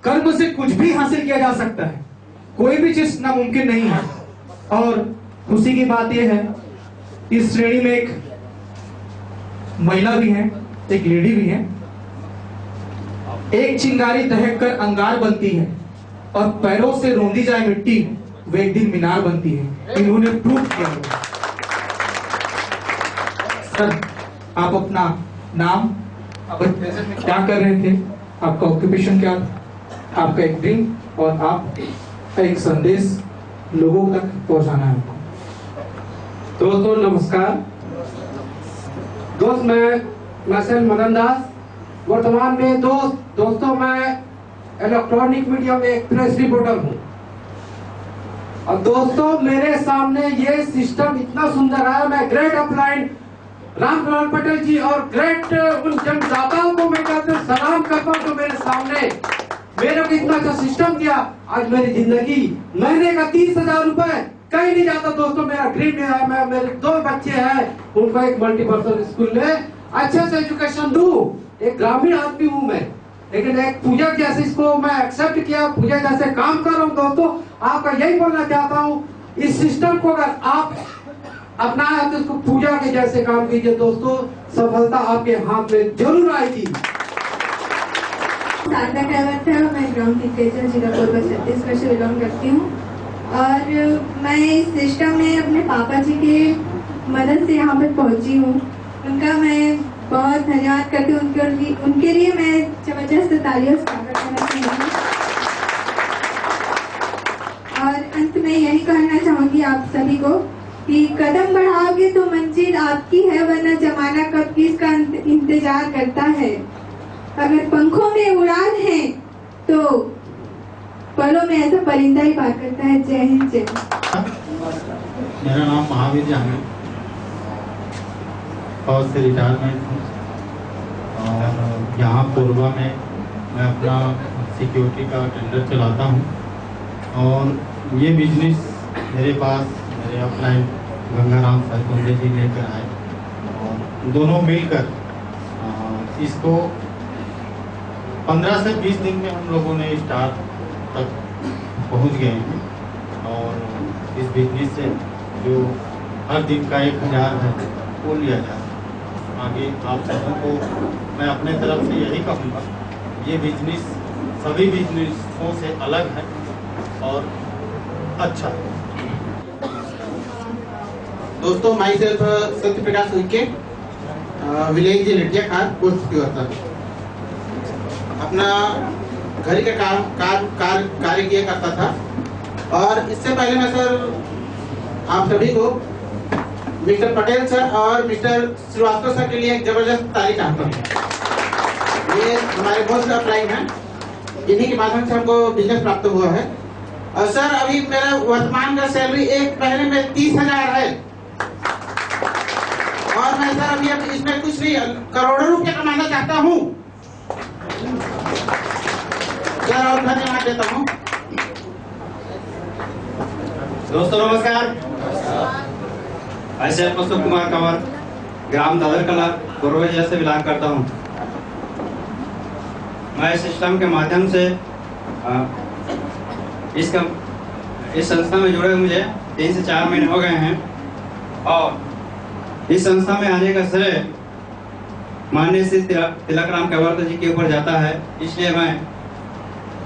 Speaker 3: कर्म से कुछ भी हासिल किया जा सकता है, कोई भी चीज नामुमकिन नहीं है। और खुशी की बात यह है, इस श्रेणी में एक महिला भी है, एक लेडी भी है। एक चिंगारी दहक कर अंगार बनती है और पैरों से रोंदी जाए मिट्टी, वो एक दिन मीनार बनती है। इन्होंने प्रूव किया है। सर, आप अपना नाम, आप प्रेजेंट में क्या कर रहे थे, आपका ऑक्यूपेशन क्या था, आपका एक ड्रीम और आप एक संदेश लोगों तक पहुंचाना है।
Speaker 11: दोस्तों नमस्कार। दोस्त मैं सेल मदन दास, वर्तमान में दोस्तों मैं इलेक्ट्रॉनिक मीडिया में एक प्रेस रिपोर्टर हूँ। और दोस्तों मेरे सामने ये सिस्टम इतना सुंदर है, मैं ग्रेट अपलाइन रामकुमार पटेल जी और ग्रेट उन जनदाताओं को मैं कहते सलाम करता हूँ जो मेरे सामने मेरे को इतना अच्छा सिस्टम दिया। आज मेरी जिंदगी महीने का 30,000 रुपए कहीं नहीं जाता। दोस्तों मेरा ड्रीम है, मैं मेरे 2 बच्चे हैं, उनको एक मल्टीपर्पज स्कूल में अच्छे से एजुकेशन दूं। एक ग्रामीण आदमी हूँ मैं, लेकिन एक पूजा जैसे इसको मैं एक्सेप्ट किया, पूजा जैसे काम कर रहा हूँ। दोस्तों आपका यही बोलना चाहता हूँ, इस सिस्टम को अगर आप अपनाया तो इसको पूजा के जैसे काम कीजिए। दोस्तों सफलता आपके हाथ में जरूर आएगी।
Speaker 15: शारदा कहवत है, मैं ग्राम टिकरेचर जिला कोरबा छत्तीसगढ़ से बिलोंग करती हूँ। और मैं इस सिस्टम में अपने पापा जी के मदद से यहाँ पर पहुँची हूँ। उनका मैं बहुत धन्यवाद करती हूँ। उनके लिए मैं जबरदस्त तालियों से स्वागत करना चाहूँगी। और अंत में यही कहना चाहूँगी आप सभी को कि कदम बढ़ाओगे तो मंजिल आपकी है, वरना जमाना कब किसका इंतजार करता है। अगर पंखों में उड़ान है तो पलों में ऐसा परिंदा ही पार करता है। जय हिंद, जय।
Speaker 16: मेरा नाम महावीर जानी, फौज से रिटायरमेंट हूँ और यहाँ कोरबा में मैं अपना सिक्योरिटी का टेंडर चलाता हूँ। और ये बिजनेस मेरे पास मेरे अपलाइन गंगाराम सरकुंडे जी लेकर आए और दोनों मिलकर इसको 15 से 20 दिन में हम लोगों ने स्टार्ट तक पहुंच गए हैं। और इस बिजनेस से जो हर दिन का 1,000 है वो लिया जाए। आगे आप सबों को मैं अपने तरफ से यही कहूँगा, ये बिजनेस सभी बिजनेसों से अलग है और अच्छा है।
Speaker 17: दोस्तों my self Satya Prakash Uikey, village Lytia खार पोस्ट की होता अपना घर का कार्य किया करता था। और इससे पहले मैं सर आप सभी को मिस्टर पटेल सर और मिस्टर श्रीवास्तव सर के लिए एक जबरदस्त तारीफ चाहता हूँ। ये हमारे मोस्ट अपलाइन हैं, इन्हीं के माध्यम से हमको बिजनेस प्राप्त हुआ है। और सर अभी मेरा वर्तमान का सैलरी एक महीने में 30,000 है और मैं सर अभी इसमें कुछ नहीं करोड़ों रुपए कमाना चाहता हूँ सर, और धन्यवाद देता हूँ।
Speaker 18: दोस्तों नमस्कार। ऐसे अशोक कुमार कंवर, ग्राम दादरकला कोरबा जिला से बिलोंग करता हूँ। मैं इस सिस्टम के माध्यम से इस संस्था में जुड़े मुझे 3 से 4 महीने हो गए हैं। और इस संस्था में आने का श्रेय माननीय श्री तिलक राम कैवर्त जी के ऊपर जाता है, इसलिए मैं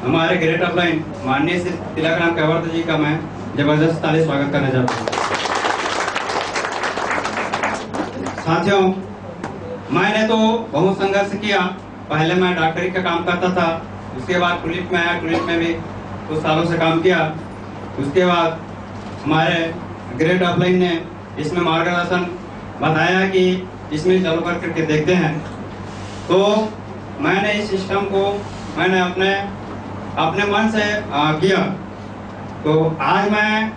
Speaker 18: हमारे ग्रेट अपलाइन माननीय श्री तिलक राम कैवर्त जी का मैं जबरदस्त ताली स्वागत करना चाहता हूँ। साथियों, मैंने तो बहुत संघर्ष किया। पहले मैं डॉक्टरी का काम करता था, उसके बाद टूलिप में आया, टूलिप में भी कुछ सालों से काम किया। उसके बाद हमारे ग्रेट अपलाइन ने इसमें मार्गदर्शन बताया कि इसमें चालू करके देखते हैं, तो मैंने इस सिस्टम को मैंने अपने मन से किया। तो आज मैं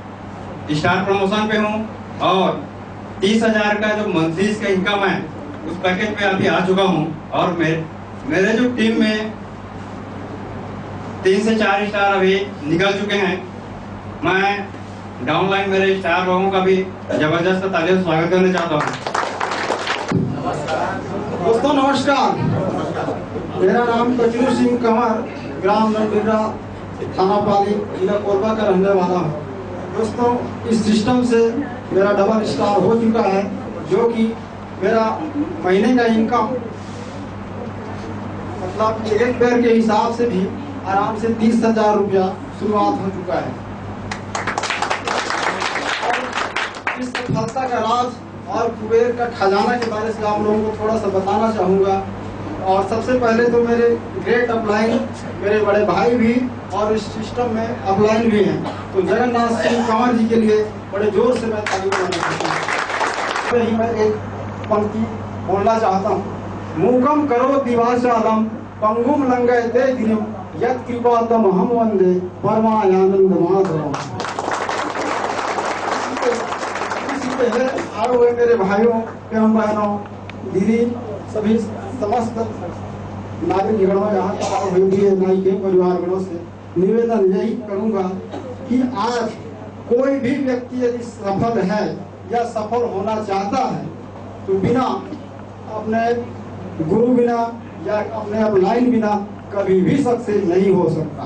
Speaker 18: स्टार प्रमोशन पे हूँ और 30,000 का जो मंथली का इनकम है उस पैकेज पे अभी आ चुका हूँ। और मेरे जो टीम में 3 से 4 स्टार अभी निकल चुके हैं। मैं डाउनलाइन मेरे स्टार लोगों का भी जबरदस्त ताली से स्वागत करना चाहता हूँ।
Speaker 5: दोस्तों नमस्कार, मेरा नाम कचरू सिंह कंवर, ग्राम नंदिरा, थाना पाली, जिला कोरबा का रहने वाला हूँ। दोस्तों, इस सिस्टम से मेरा डबल स्टार हो चुका है, जो कि मेरा महीने का इनकम मतलब एक बेर के हिसाब से भी आराम से 30,000 रुपया शुरुआत हो चुका है। और इस सफलता का राज और कुबेर का खजाना के बारे में आप लोगों को थोड़ा सा बताना चाहूँगा। और सबसे पहले तो मेरे ग्रेट अपलाइन, मेरे बड़े भाई भी और इस सिस्टम में अपलाइन भी हैं, तो जगन्नाथ सिंह कंवर जी के लिए बड़े जोर से मैं ताली बजाना चाहता हूँ। मैं एक पंक्ति बोलना चाहता हूँ। मूकम करो दिवाचालम पंगुम लंघयते गिरिम यत् कृपातम हम वंदे परमानंद माधवम। आए हुए मेरे भाइयों एवं बहनों, दीदी, सभी समस्त नागरिकगणों यहाँ तक आए हुए भी नाई के परिवारगणों से निवेदन यही करूँगा कि आज कोई भी व्यक्ति यदि सफल है या सफल होना चाहता है तो बिना अपने गुरु बिना या अपने अपलाइन बिना कभी भी सक्सेस नहीं हो सकता।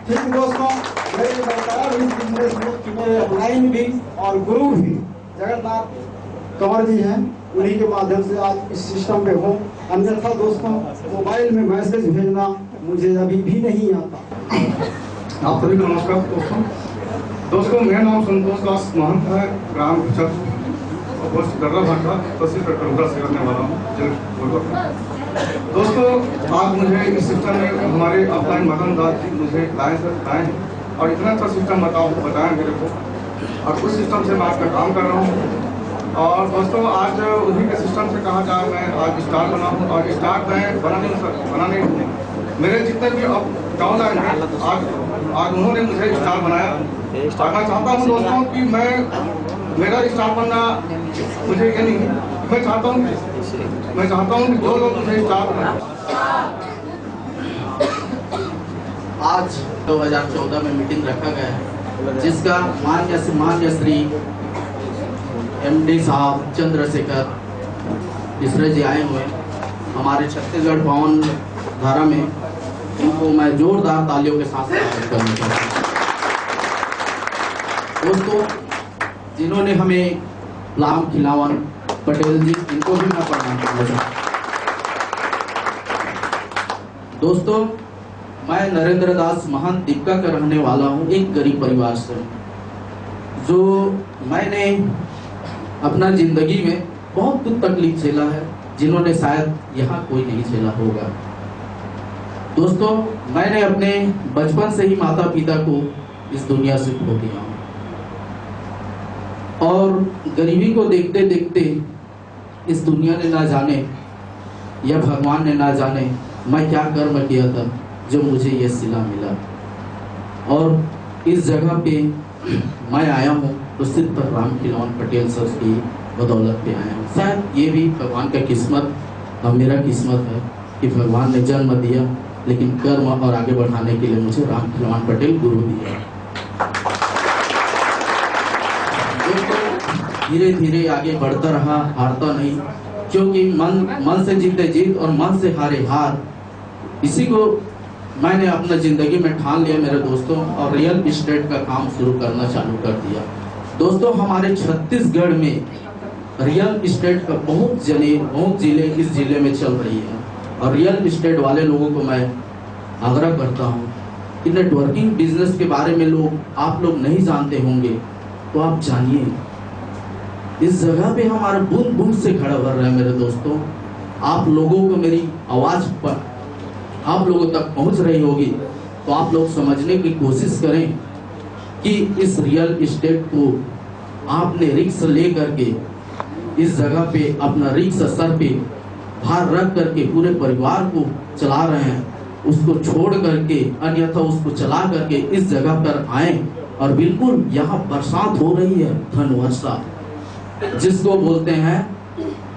Speaker 5: ठीक दोस्तों, मेरे बताया इस बिजनेस में कि मेरे अपलाइन भी और गुरु भी जगन्नाथ कंवर जी हैं, उन्हीं के माध्यम से आज इस सिस्टम पे हूँ। अन्यथा दोस्तों, मोबाइल में मैसेज भेजना मुझे अभी भी नहीं आता।
Speaker 19: आप सभी को नमस्कार दोस्तों, मेरा नाम संतोष दास महंत है, ग्राम भुचर और पोस्ट दर्रा भाटा, तहसील कटरा से करने वाला हूँ। दोस्तों, आज मुझे इस सिस्टम में हमारे अपलाइन मदन दास जी मुझे लाए हैं और इतना अच्छा सिस्टम बताया मेरे को, और उस सिस्टम से मैं आपका काम कर रहा हूँ। और दोस्तों, आज उन्हीं के सिस्टम से कहा जाए मैं आज स्टार बना हूँ, और स्टार मैं बना नहीं हूँ। मेरे जितने भी अब डाउनलाइन हैं आज उन्होंने मुझे स्टार बनाया। और मैं चाहता हूँ दोस्तों कि मेरा स्टार बनना मुझे ये नहीं, मैं चाहता हूँ कि जो लोग मुझे स्टार बनाए।
Speaker 20: आज 2014 में मीटिंग रखा गया है, जिसका माननीय श्री MD साहब चंद्रशेखर मिश्रा जी आए हुए हमारे छत्तीसगढ़ पावन धारा में, इनको मैं जोरदार तालियों के साथ स्वागत करना चाहता हूँ। दोस्तों, जिन्होंने हमें राम खिलावन पटेल जी, इनको भी मैं प्रणाम करना चाहता हूँ। दोस्तों, मैं नरेंद्र दास महंत दीपका का रहने वाला हूँ, एक गरीब परिवार से, जो मैंने अपना जिंदगी में बहुत दुख तकलीफ झेला है, जिन्होंने शायद यहाँ कोई नहीं झेला होगा। दोस्तों, मैंने अपने बचपन से ही माता पिता को इस दुनिया से खो दिया हूँ, और गरीबी को देखते देखते इस दुनिया ने ना जाने या भगवान ने ना जाने मैं क्या कर्म किया था जो मुझे ये सिला मिला, और इस जगह पे मैं आया हूँ तो सिर्फ राम खिलावन पटेल सर की बदौलत पे आया हूँ। शायद ये भी भगवान का किस्मत और मेरा किस्मत है कि भगवान ने जन्म दिया, लेकिन कर्म और आगे बढ़ाने के लिए मुझे राम खिलावन पटेल गुरु दिया। धीरे धीरे आगे बढ़ता रहा, हारता नहीं, क्योंकि मन से जीते जीत और मन से हारे हार, इसी को मैंने अपना जिंदगी में ठान लिया मेरे दोस्तों, और रियल एस्टेट का काम शुरू करना चालू कर दिया। दोस्तों, हमारे छत्तीसगढ़ में रियल इस्टेट का बहुत जिले इस जिले में चल रही है और रियल इस्टेट वाले लोगों को मैं आग्रह करता हूँ कि नेटवर्किंग बिजनेस के बारे में आप लोग नहीं जानते होंगे तो आप जानिए। इस जगह पे हमारे बूंद बूंद से खड़ा कर रहे हैं मेरे दोस्तों। आप लोगों को मेरी आवाज पर आप लोगों तक पहुंच रही होगी तो आप लोग समझने की कोशिश करें कि इस रियल इस्टेट को आपने रिस्क ले करके इस जगह पे अपना रिस्क सर पे भार रख करके पूरे परिवार को चला रहे हैं, उसको छोड़ करके अन्यथा उसको चला करके इस जगह पर आए और बिल्कुल यहाँ बरसात हो रही है, धन वर्षा जिसको बोलते हैं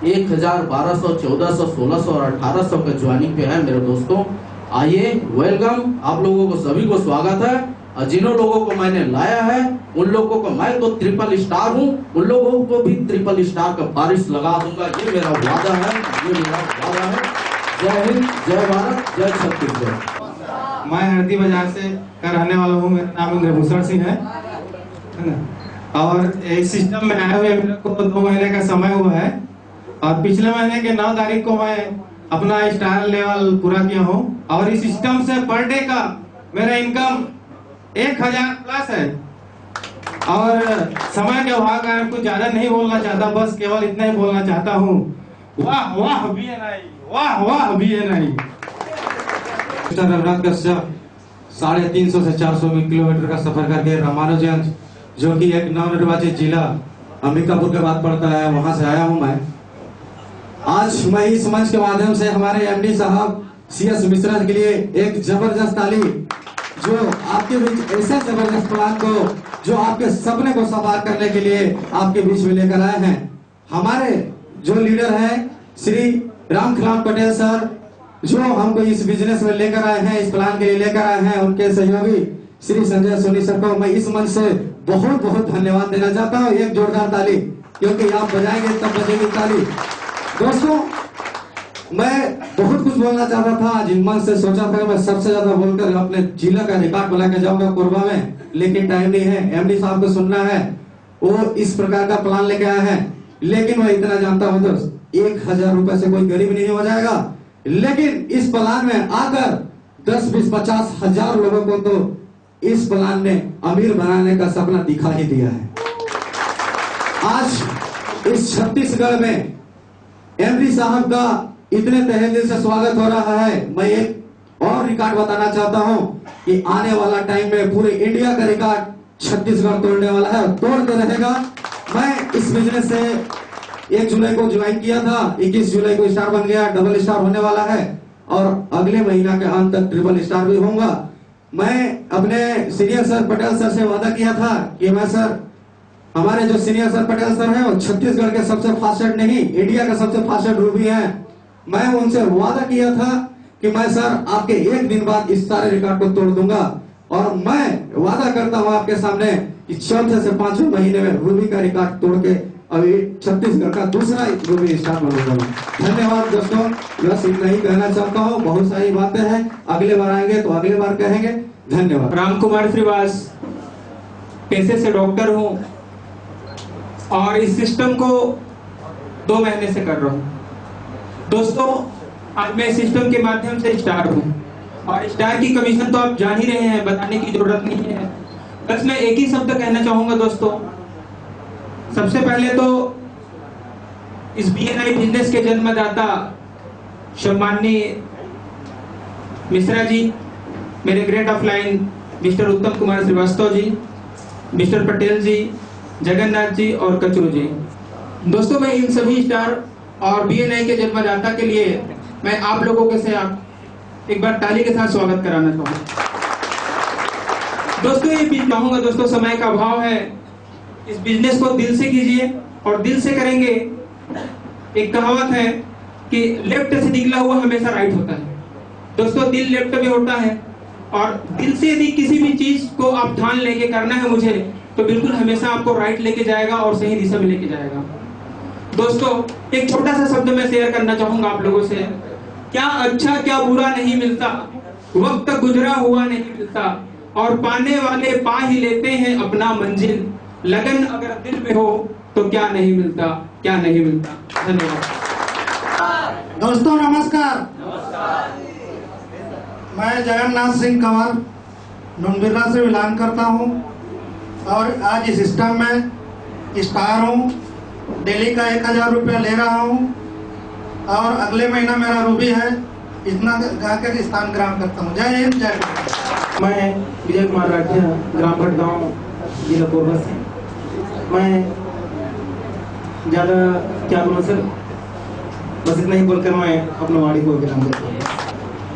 Speaker 20: 1000, 1200, 1400, 1600 और 1800 का ज्वाइनिंग पे है मेरे दोस्तों। आइए, वेलकम, आप लोगों को सभी को स्वागत है। और जिन लोगों को मैंने लाया है उन लोगों को मैं तो ट्रिपल स्टार हूँ, उन लोगों को भी ट्रिपल स्टार का बारिश लगा दूंगा, ये मेरा वादा है, ये मेरा वादा है। जय हिंद, जय भारत, जय छत्तीसगढ़।
Speaker 6: मैं हरदी बाजार से का रहने वाला हूँ। मेरा नाम इंद्रभूषण सिंह है ना। और इस सिस्टम में आए हुए मेरे को 2 महीने का समय हुआ है और पिछले महीने के 9 तारीख को मैं अपना स्टार लेवल पूरा किया हूँ और इस सिस्टम से पर डे का मेरा इनकम 1000 प्लस है। और समय के अभाव कारण कुछ ज्यादा नहीं बोलना चाहता, बस केवल इतना ही बोलना चाहता हूँ, वाह वाह BNI, वाह वाह BNI। रघुनाथ कश्यप 350 से 400 किलोमीटर का सफर करके रामानुजगंज, जो कि एक नवनिर्वाचित जिला अंबिकापुर के बाद पड़ता है, वहां से आया हूं मैं। आज मैं इस मंच के माध्यम से हमारे MD साहब CS मिश्रा के लिए एक जबरदस्त ताली, जो आपके बीच ऐसे जबरदस्त प्लान को, जो आपके सपने को साकार करने के लिए आपके बीच में लेकर आए हैं। हमारे जो लीडर हैं श्री रामखिलान पटेल सर, जो हमको इस बिजनेस में लेकर आए हैं, इस प्लान के लिए लेकर आए हैं, उनके सहयोगी श्री संजय सोनी सर को मैं इस मंच से बहुत बहुत धन्यवाद देना चाहता हूँ। एक जोरदार ताली, क्योंकि आप बजाएंगे तब बजेगी ताली। दोस्तों, मैं बहुत कुछ बोलना चाहता था, आज मंच से सोचा था कि मैं सबसे ज्यादा बोलकर अपने जिला का रिकॉर्ड बना के जाऊंगा कोरबा में, लेकिन टाइम नहीं है। MD साहब को सुनना है, वो इस प्रकार का प्लान लेके आए हैं। लेकिन मैं इतना जानता हूं दोस्त, 1000 रुपए से कोई गरीब नहीं हो जाएगा, लेकिन इस प्लान में आकर 10, 20, 50 हजार लोगों को तो इस प्लान ने अमीर बनाने का सपना दिखा ही दिया है। आज इस छत्तीसगढ़ में MD साहब का इतने तहे दिल से स्वागत हो रहा है। मैं एक और रिकॉर्ड बताना चाहता हूं कि आने वाला टाइम में पूरे इंडिया का रिकॉर्ड छत्तीसगढ़ तोड़ने वाला है, तोड़ते रहेगा। मैं इस बिजनेस से 1 जुलाई को ज्वाइन किया था, 21 जुलाई को स्टार बन गया, डबल स्टार होने वाला है और अगले महीना के अंत तक ट्रिपल स्टार भी होऊंगा। मैं अपने सीनियर सर पटेल सर से वादा किया था कि मैं सर, हमारे जो सीनियर सर पटेल सर हैं वो छत्तीसगढ़ के सबसे फास्टेस्ट नहीं, इंडिया के सबसे फास्टेस्ट रूबी हैं। मैं उनसे वादा किया था कि मैं सर आपके 1 दिन बाद इस सारे रिकॉर्ड को तोड़ दूंगा और मैं वादा करता हूं आपके सामने कि 4थे से 5वें महीने में रूबी का रिकॉर्ड तोड़ के अभी छत्तीसगढ़ का दूसरा रूबी स्टार बनूंगा। धन्यवाद दोस्तों, बस इतना ही कहना चाहता हूँ। बहुत सारी बातें हैं, अगले बार आएंगे तो अगले बार कहेंगे। धन्यवाद।
Speaker 4: राम कुमार श्रीवास, पेशे से डॉक्टर हूँ और इस सिस्टम को 2 महीने से कर रहा हूँ। दोस्तों, आज मैं सिस्टम के माध्यम से स्टार हूँ और स्टार की कमीशन तो आप जान ही रहे हैं, बताने की जरूरत नहीं है। बस मैं एक ही शब्द कहना चाहूंगा दोस्तों। सबसे पहले तो इस BNI बिजनेस के जन्मदाता सम्माननीय मिश्रा जी, मेरे ग्रेट ऑफलाइन मिस्टर उत्तम कुमार श्रीवास्तव जी, मिस्टर पटेल जी, जगन्नाथ जी और कचरू जी। दोस्तों, मैं इन सभी स्टार और BNI के जन्मदाता के लिए मैं आप लोगों के से एक बार ताली के साथ स्वागत कराना चाहूंगा। दोस्तों, ये भी चाहूंगा दोस्तों, समय का अभाव है, इस बिजनेस को दिल से कीजिए और दिल से करेंगे। एक कहावत है कि लेफ्ट से निकला हुआ हमेशा राइट होता है। दोस्तों, दिल लेफ्ट में होता है और दिल से यदि किसी भी चीज को आप ठान लेके करना है मुझे, तो बिल्कुल हमेशा आपको राइट लेके जाएगा और सही दिशा में लेके जाएगा। दोस्तों, एक छोटा सा शब्द मैं शेयर करना चाहूंगा आप लोगों से। क्या अच्छा क्या बुरा नहीं मिलता, वक्त गुजरा हुआ नहीं मिलता और पाने वाले पा ही लेते हैं अपना मंजिल। लगन अगर दिल में हो तो क्या नहीं मिलता। क्या नहीं मिलता। धन्यवाद।
Speaker 5: दोस्तों नमस्कार। मैं जगन्नाथ सिंह कंवर नुनबिर्ला से बिलोंग करता हूँ और आज इस सिस्टम में स्टार हूँ। डेली का 1000 रुपया ले रहा हूँ और अगले महीना मेरा रूबी है। इतना गाकर स्थान ग्रहण करता हूँ। जय हिंद जय भारत।
Speaker 21: मैं विजय कुमार राठिया, ग्राम भटगांव, जिला कोरबा से। मैं ज़्यादा क्या बोलूँ सर, बस इतना ही बोलकर मैं अपना वाड़ी को विराम देता हूँ।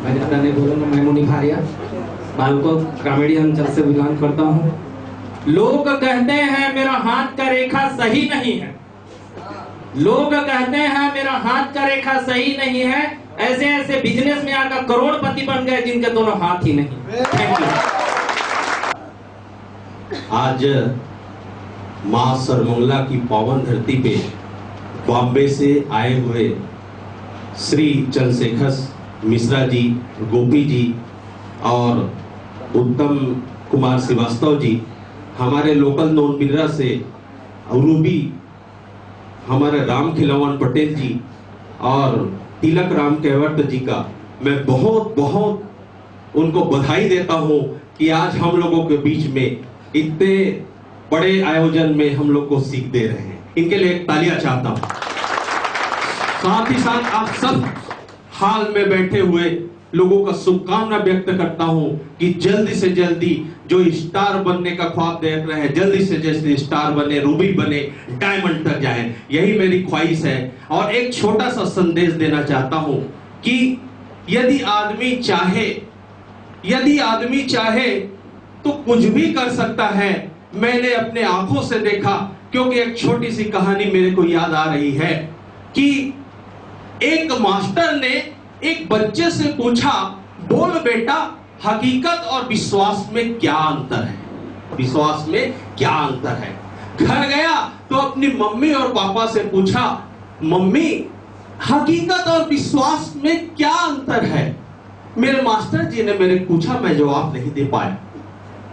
Speaker 22: मैं ज़्यादा नहीं बोलूँगा। मैं मुनि भारिया बालकोट ग्रामीण अंचल से बिलोंग करता हूँ।
Speaker 4: लोग कहते हैं मेरा हाथ का रेखा सही नहीं है, लोग कहते हैं मेरा हाथ का रेखा सही नहीं है। ऐसे ऐसे बिजनेस में आकर करोड़पति बन गए जिनके दोनों हाथ ही नहीं। Thank you.
Speaker 23: आज मां सरमंगला की पावन धरती पे बॉम्बे से आए हुए श्री चंद्रशेखर मिश्रा जी, गोपी जी और उत्तम कुमार श्रीवास्तव जी, हमारे लोकल नोनबिर्रा से रूबी, हमारे राम खिलावन पटेल जी और तिलक राम केवट जी का मैं बहुत बहुत उनको बधाई देता हूं कि आज हम लोगों के बीच में इतने बड़े आयोजन में हम लोग को सीख दे रहे हैं। इनके लिए एक तालियां चाहता हूं। साथ ही साथ आप सब हाल में बैठे हुए लोगों का शुभकामना व्यक्त करता हूं कि जल्दी से जल्दी जो स्टार बनने का ख्वाब देख रहे हैं, जल्दी से जल्दी स्टार बने, रूबी बने, डायमंड तक जाएं, यही मेरी ख्वाहिश है। और एक छोटा सा संदेश देना चाहता हूं कि यदि आदमी चाहे तो कुछ भी कर सकता है। मैंने अपने आंखों से देखा, क्योंकि एक छोटी सी कहानी मेरे को याद आ रही है कि एक मास्टर ने एक बच्चे से पूछा, बोल बेटा हकीकत और विश्वास में क्या अंतर है? विश्वास में क्या अंतर है? घर गया तो अपनी मम्मी और पापा से पूछा, मम्मी हकीकत और विश्वास में क्या अंतर है? मेरे मास्टर जी ने मेरे पूछा, मैं जवाब नहीं दे पाया।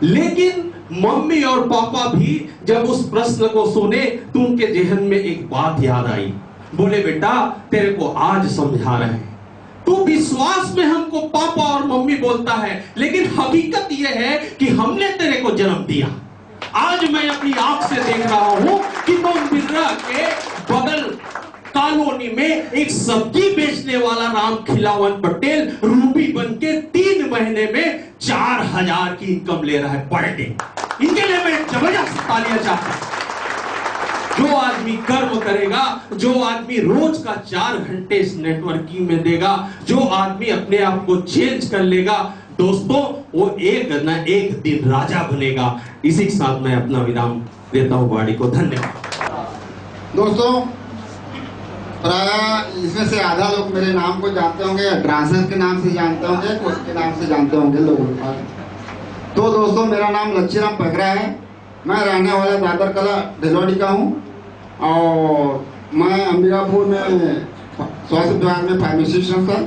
Speaker 23: लेकिन मम्मी और पापा भी जब उस प्रश्न को सुने तो उनके जेहन में एक बात याद आई। बोले बेटा तेरे को आज समझा रहे हैं, तू विश्वास में हमको पापा और मम्मी बोलता है, लेकिन हकीकत यह है कि हमने तेरे को जन्म दिया। आज मैं अपनी आंख से देख रहा हूं कि नोनबिर्रा के बगल कॉलोनी में एक सब्जी बेचने वाला राम खिलावन पटेल रूबी बन के 3 महीने में 4000 की इनकम ले रहा है पर डे। इनके लिए मैं जबरदस्त तालियां चाहता हूं। जो आदमी कर्म करेगा, जो आदमी रोज का 4 घंटे इस नेटवर्किंग में देगा, जो आदमी अपने आप को चेंज कर लेगा, दोस्तों वो एक न एक दिन राजा बनेगा। इसी के साथ मैं अपना विराम देता हूं वाणी को। धन्यवाद।
Speaker 5: दोस्तों प्राय इसमें से आधा लोग मेरे नाम को जानते होंगे, ड्रांसर के नाम से जानते होंगे, कुछ के नाम से जानते होंगे लोग। तो दोस्तों मेरा नाम लच्छीराम पगरा है। मैं रहने वाला दादर कला ढिलवाड़ी का हूँ और मैं अंबिकापुर में स्वास्थ्य विभाग में फार्मेसिस्ट हूँ सर,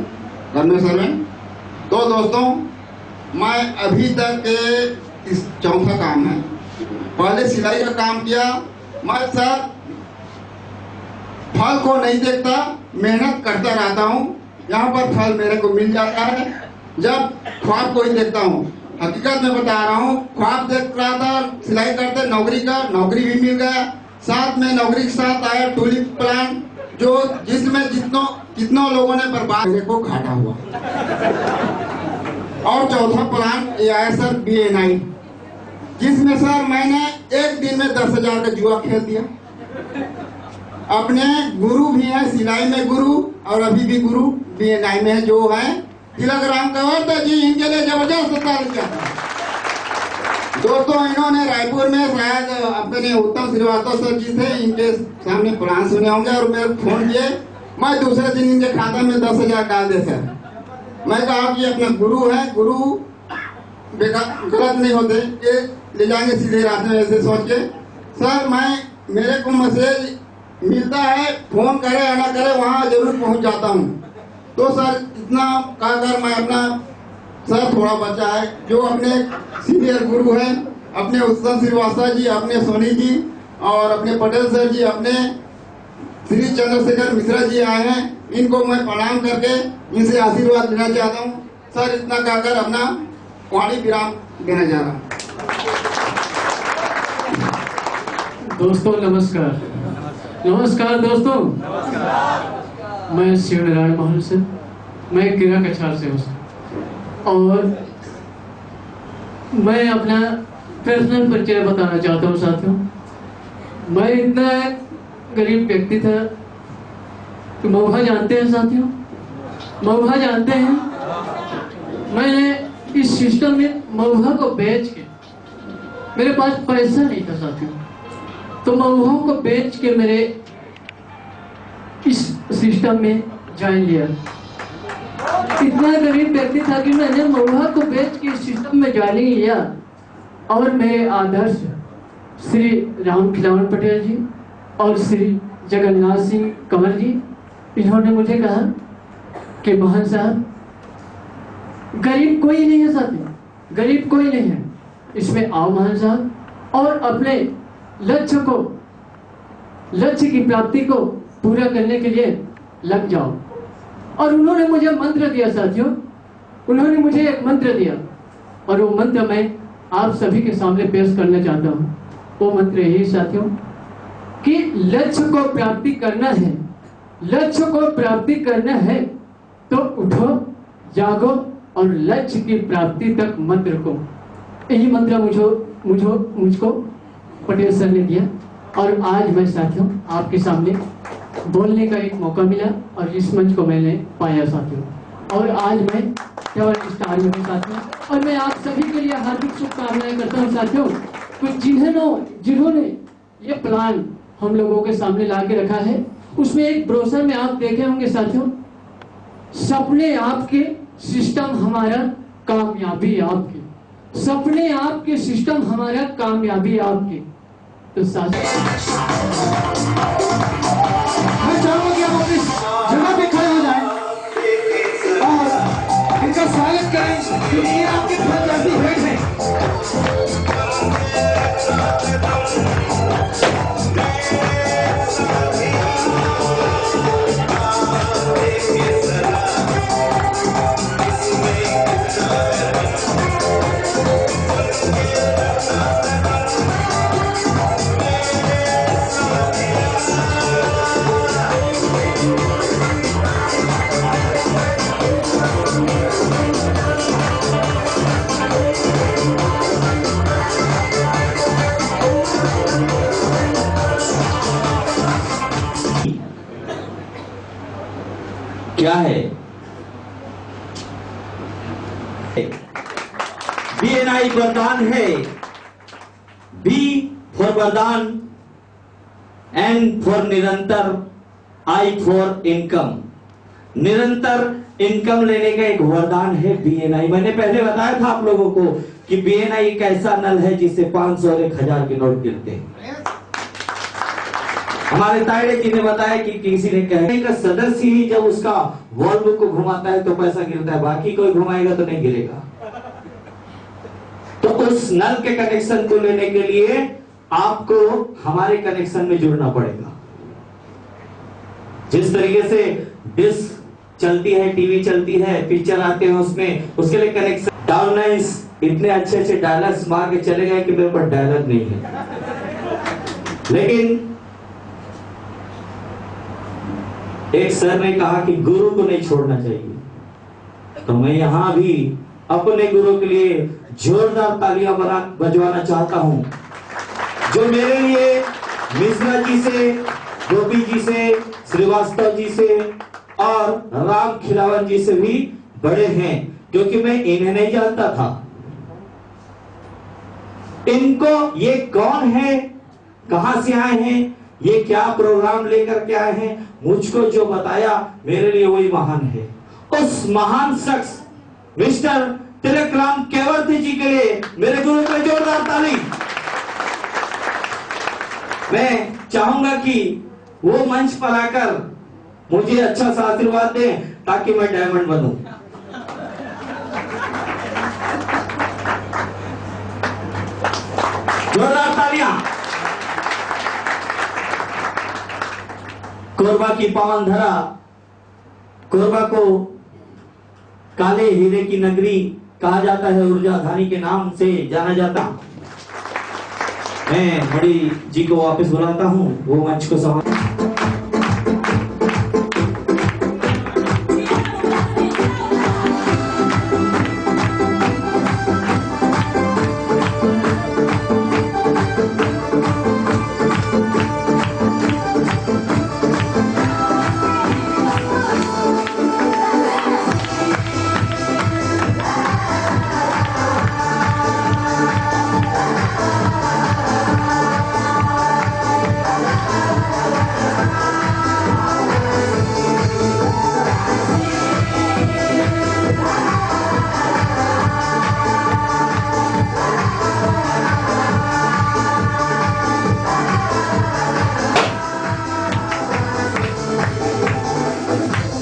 Speaker 5: घर में सर्वेंट। तो दोस्तों मैं अभी तक इस चौथा काम है। पहले सिलाई का काम किया। मैं सर फल को नहीं देखता, मेहनत करता रहता हूँ। यहाँ पर फल मेरे को मिल जाता है जब ख्वाब को ही देखता हूँ। हकीकत में बता रहा हूँ, ख्वाब देख रहा था सिलाई करते नौकरी का, नौकरी भी मिल गया। साथ में नौकरी के साथ आया टूलिप प्लान, जो जिसमें कितनों लोगों ने बर्बाद, मेरे को घाटा हुआ। और चौथा प्लान ये आया सर BNI, जिसमें सर मैंने एक दिन में 10,000 का जुआ खेल दिया। अपने गुरु भी है, सिलाई में गुरु और अभी भी गुरु BNI में जो है तिलक राम केवट जी, इनके लिए जबरदस्त तालियां। दोस्तों इन्होंने रायपुर में शायद अपने उत्तम श्रीवास्तव सर जी थे, इनके सामने प्लान सुने होंगे और मेरे फोन किए। मैं दूसरे दिन इनके खाते में 10,000 डाल दे सर। मैं कहा कि अपने गुरु है, गुरु गलत नहीं होते, ये ले जाएंगे सीधे रास्ते में, ऐसे सोच के सर मेरे को मैसेज मिलता है, फोन करे या ना करे वहाँ जरूर पहुँच जाता हूँ। तो सर इतना कहकर मैं अपना सर थोड़ा बच्चा है जो अपने सीनियर गुरु हैं, अपने उत्तम श्रीवास्तव जी, अपने सोनी जी और अपने पटेल सर जी, अपने श्री चंद्रशेखर मिश्रा जी आए हैं, इनको मैं प्रणाम करके इनसे आशीर्वाद लेना चाहता हूँ। सर इतना कहकर अपना वाणी विराम देने जा रहा हूँ।
Speaker 1: दोस्तों नमस्कार। नमस्कार दोस्तों। मैं शिव नारायण महल से, मैं क्रीड़ा कछार से हूँ और मैं अपना पर्सनल परिचय बताना चाहता हूँ साथियों। मैं इतना गरीब व्यक्ति था कि मऊहा जानते हैं साथियों, मऊहा जानते हैं। मैंने इस सिस्टम में मऊहा को बेच के, मेरे पास पैसा नहीं था साथियों, तो मऊहा को बेच के मेरे इस सिस्टम में ज्वाइन लिया। इतना गरीब व्यक्ति था कि मैंने मऊहा को बेच के इस सिस्टम में ज्वाइनिंग लिया और मेरे आदर्श श्री राम खिलावन पटेल जी और श्री जगन्नाथ सिंह कंवर जी, इन्होंने मुझे कहा कि मोहन साहब गरीब कोई नहीं है साथी, गरीब कोई नहीं है, इसमें आओ मोहन साहब और अपने लक्ष्य की प्राप्ति को पूरा करने के लिए लग जाओ। और उन्होंने मुझे मंत्र दिया साथियों, उन्होंने मुझे एक मंत्र दिया और वो मंत्र मैं आप सभी के सामने पेश करना चाहता हूँ। वो मंत्र यही साथियों कि लक्ष्य को प्राप्ति करना है, लक्ष्य को प्राप्ति करना है तो उठो, जागो और लक्ष्य की प्राप्ति तक मत रुको। यही मंत्र मुझको पटेल सर ने दिया और आज मैं साथियों आपके सामने बोलने का एक मौका मिला और इस मंच को मैंने पाया साथियों। और आज मैं केवल स्टार में हूँ साथियों और मैं आप सभी के लिए हार्दिक शुभकामनाएं करता हूँ साथियों। कुछ जिन्होंने ये प्लान हम लोगों के सामने ला के रखा है, उसमें एक ब्रोशर में आप देखे होंगे साथियों, सपने आपके सिस्टम हमारा कामयाबी आपकी, सपने आपके सिस्टम हमारा कामयाबी आपकी। तो साथियों
Speaker 3: मैं चाहूंगा कि आप अपनी जगह पे खड़े हो जाएं और इनका स्वागत करें क्योंकि ये आपके पंजाबी भेंट है।
Speaker 2: क्या है BNI वरदान है, B फॉर वरदान, N फॉर निरंतर, I फॉर इनकम। निरंतर इनकम लेने का एक वरदान है BNI। मैंने पहले बताया था आप लोगों को कि BNI एक ऐसा नल है जिससे 500 और 1000 के नोट गिरते हैं। हमारे तायड़े जी ने बताया कि किसी ने कहा का सदस्य ही जब उसका वॉल्व को घुमाता है तो पैसा गिरता है, बाकी कोई घुमाएगा तो नहीं गिरेगा। तो उस नल के कनेक्शन को लेने के लिए आपको हमारे कनेक्शन में जुड़ना पड़ेगा। जिस तरीके से डिश चलती है, टीवी चलती है, पिक्चर आते हैं उसमें, उसके लिए कनेक्शन। डाउनलाइंस इतने अच्छे डायलॉग्स मार के चले गए कि मेरे पास डायलॉग नहीं है, लेकिन एक सर ने कहा कि गुरु को नहीं छोड़ना चाहिए। तो मैं यहां भी अपने गुरु के लिए जोरदार तालियां बजवाना चाहता हूं, जो मेरे लिए मिश्रा जी से, गोपी जी से, श्रीवास्तव जी से और राम खिलावन जी से भी बड़े हैं, क्योंकि मैं इन्हें नहीं जानता था। इनको ये कौन है, कहां से आए हैं, ये क्या प्रोग्राम लेकर के आए हैं, मुझको जो बताया मेरे लिए वही महान है। उस महान शख्स मिस्टर तिलक राम केवरती जी के लिए मेरे गुरु को जोरदार ताली। मैं चाहूंगा कि वो मंच पर आकर मुझे अच्छा सा आशीर्वाद दें ताकि मैं डायमंड बनूं। जोरदार तालियां। कोरबा की पावन धरा, कोरबा को काले हीरे की नगरी कहा जाता है, ऊर्जा धानी के नाम से जाना जाता। मैं मणि जी को वापस बुलाता हूँ, वो मंच को संभाल।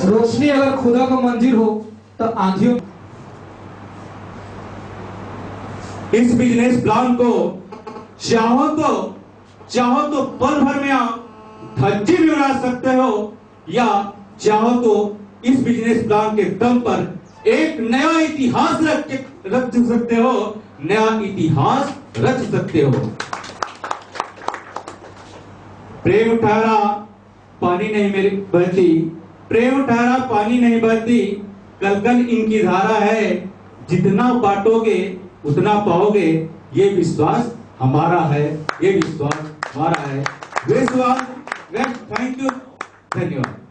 Speaker 3: रोशनी अगर खुदा को मंजूर हो तो आंधियों।
Speaker 4: इस बिजनेस प्लान को चाहो तो पल भर में धज्जी भी उड़ा सकते हो, या चाहो तो इस बिजनेस प्लान के दम पर एक नया इतिहास रच सकते हो, नया इतिहास रच सकते हो। प्रेम ठहरा पानी नहीं मेरी बहती, प्रेम ठहरा पानी नहीं बहती, कल कल इनकी धारा है, जितना बांटोगे उतना पाओगे, ये विश्वास हमारा है, ये विश्वास हमारा है। विश्वास, थैंक यू, धन्यवाद।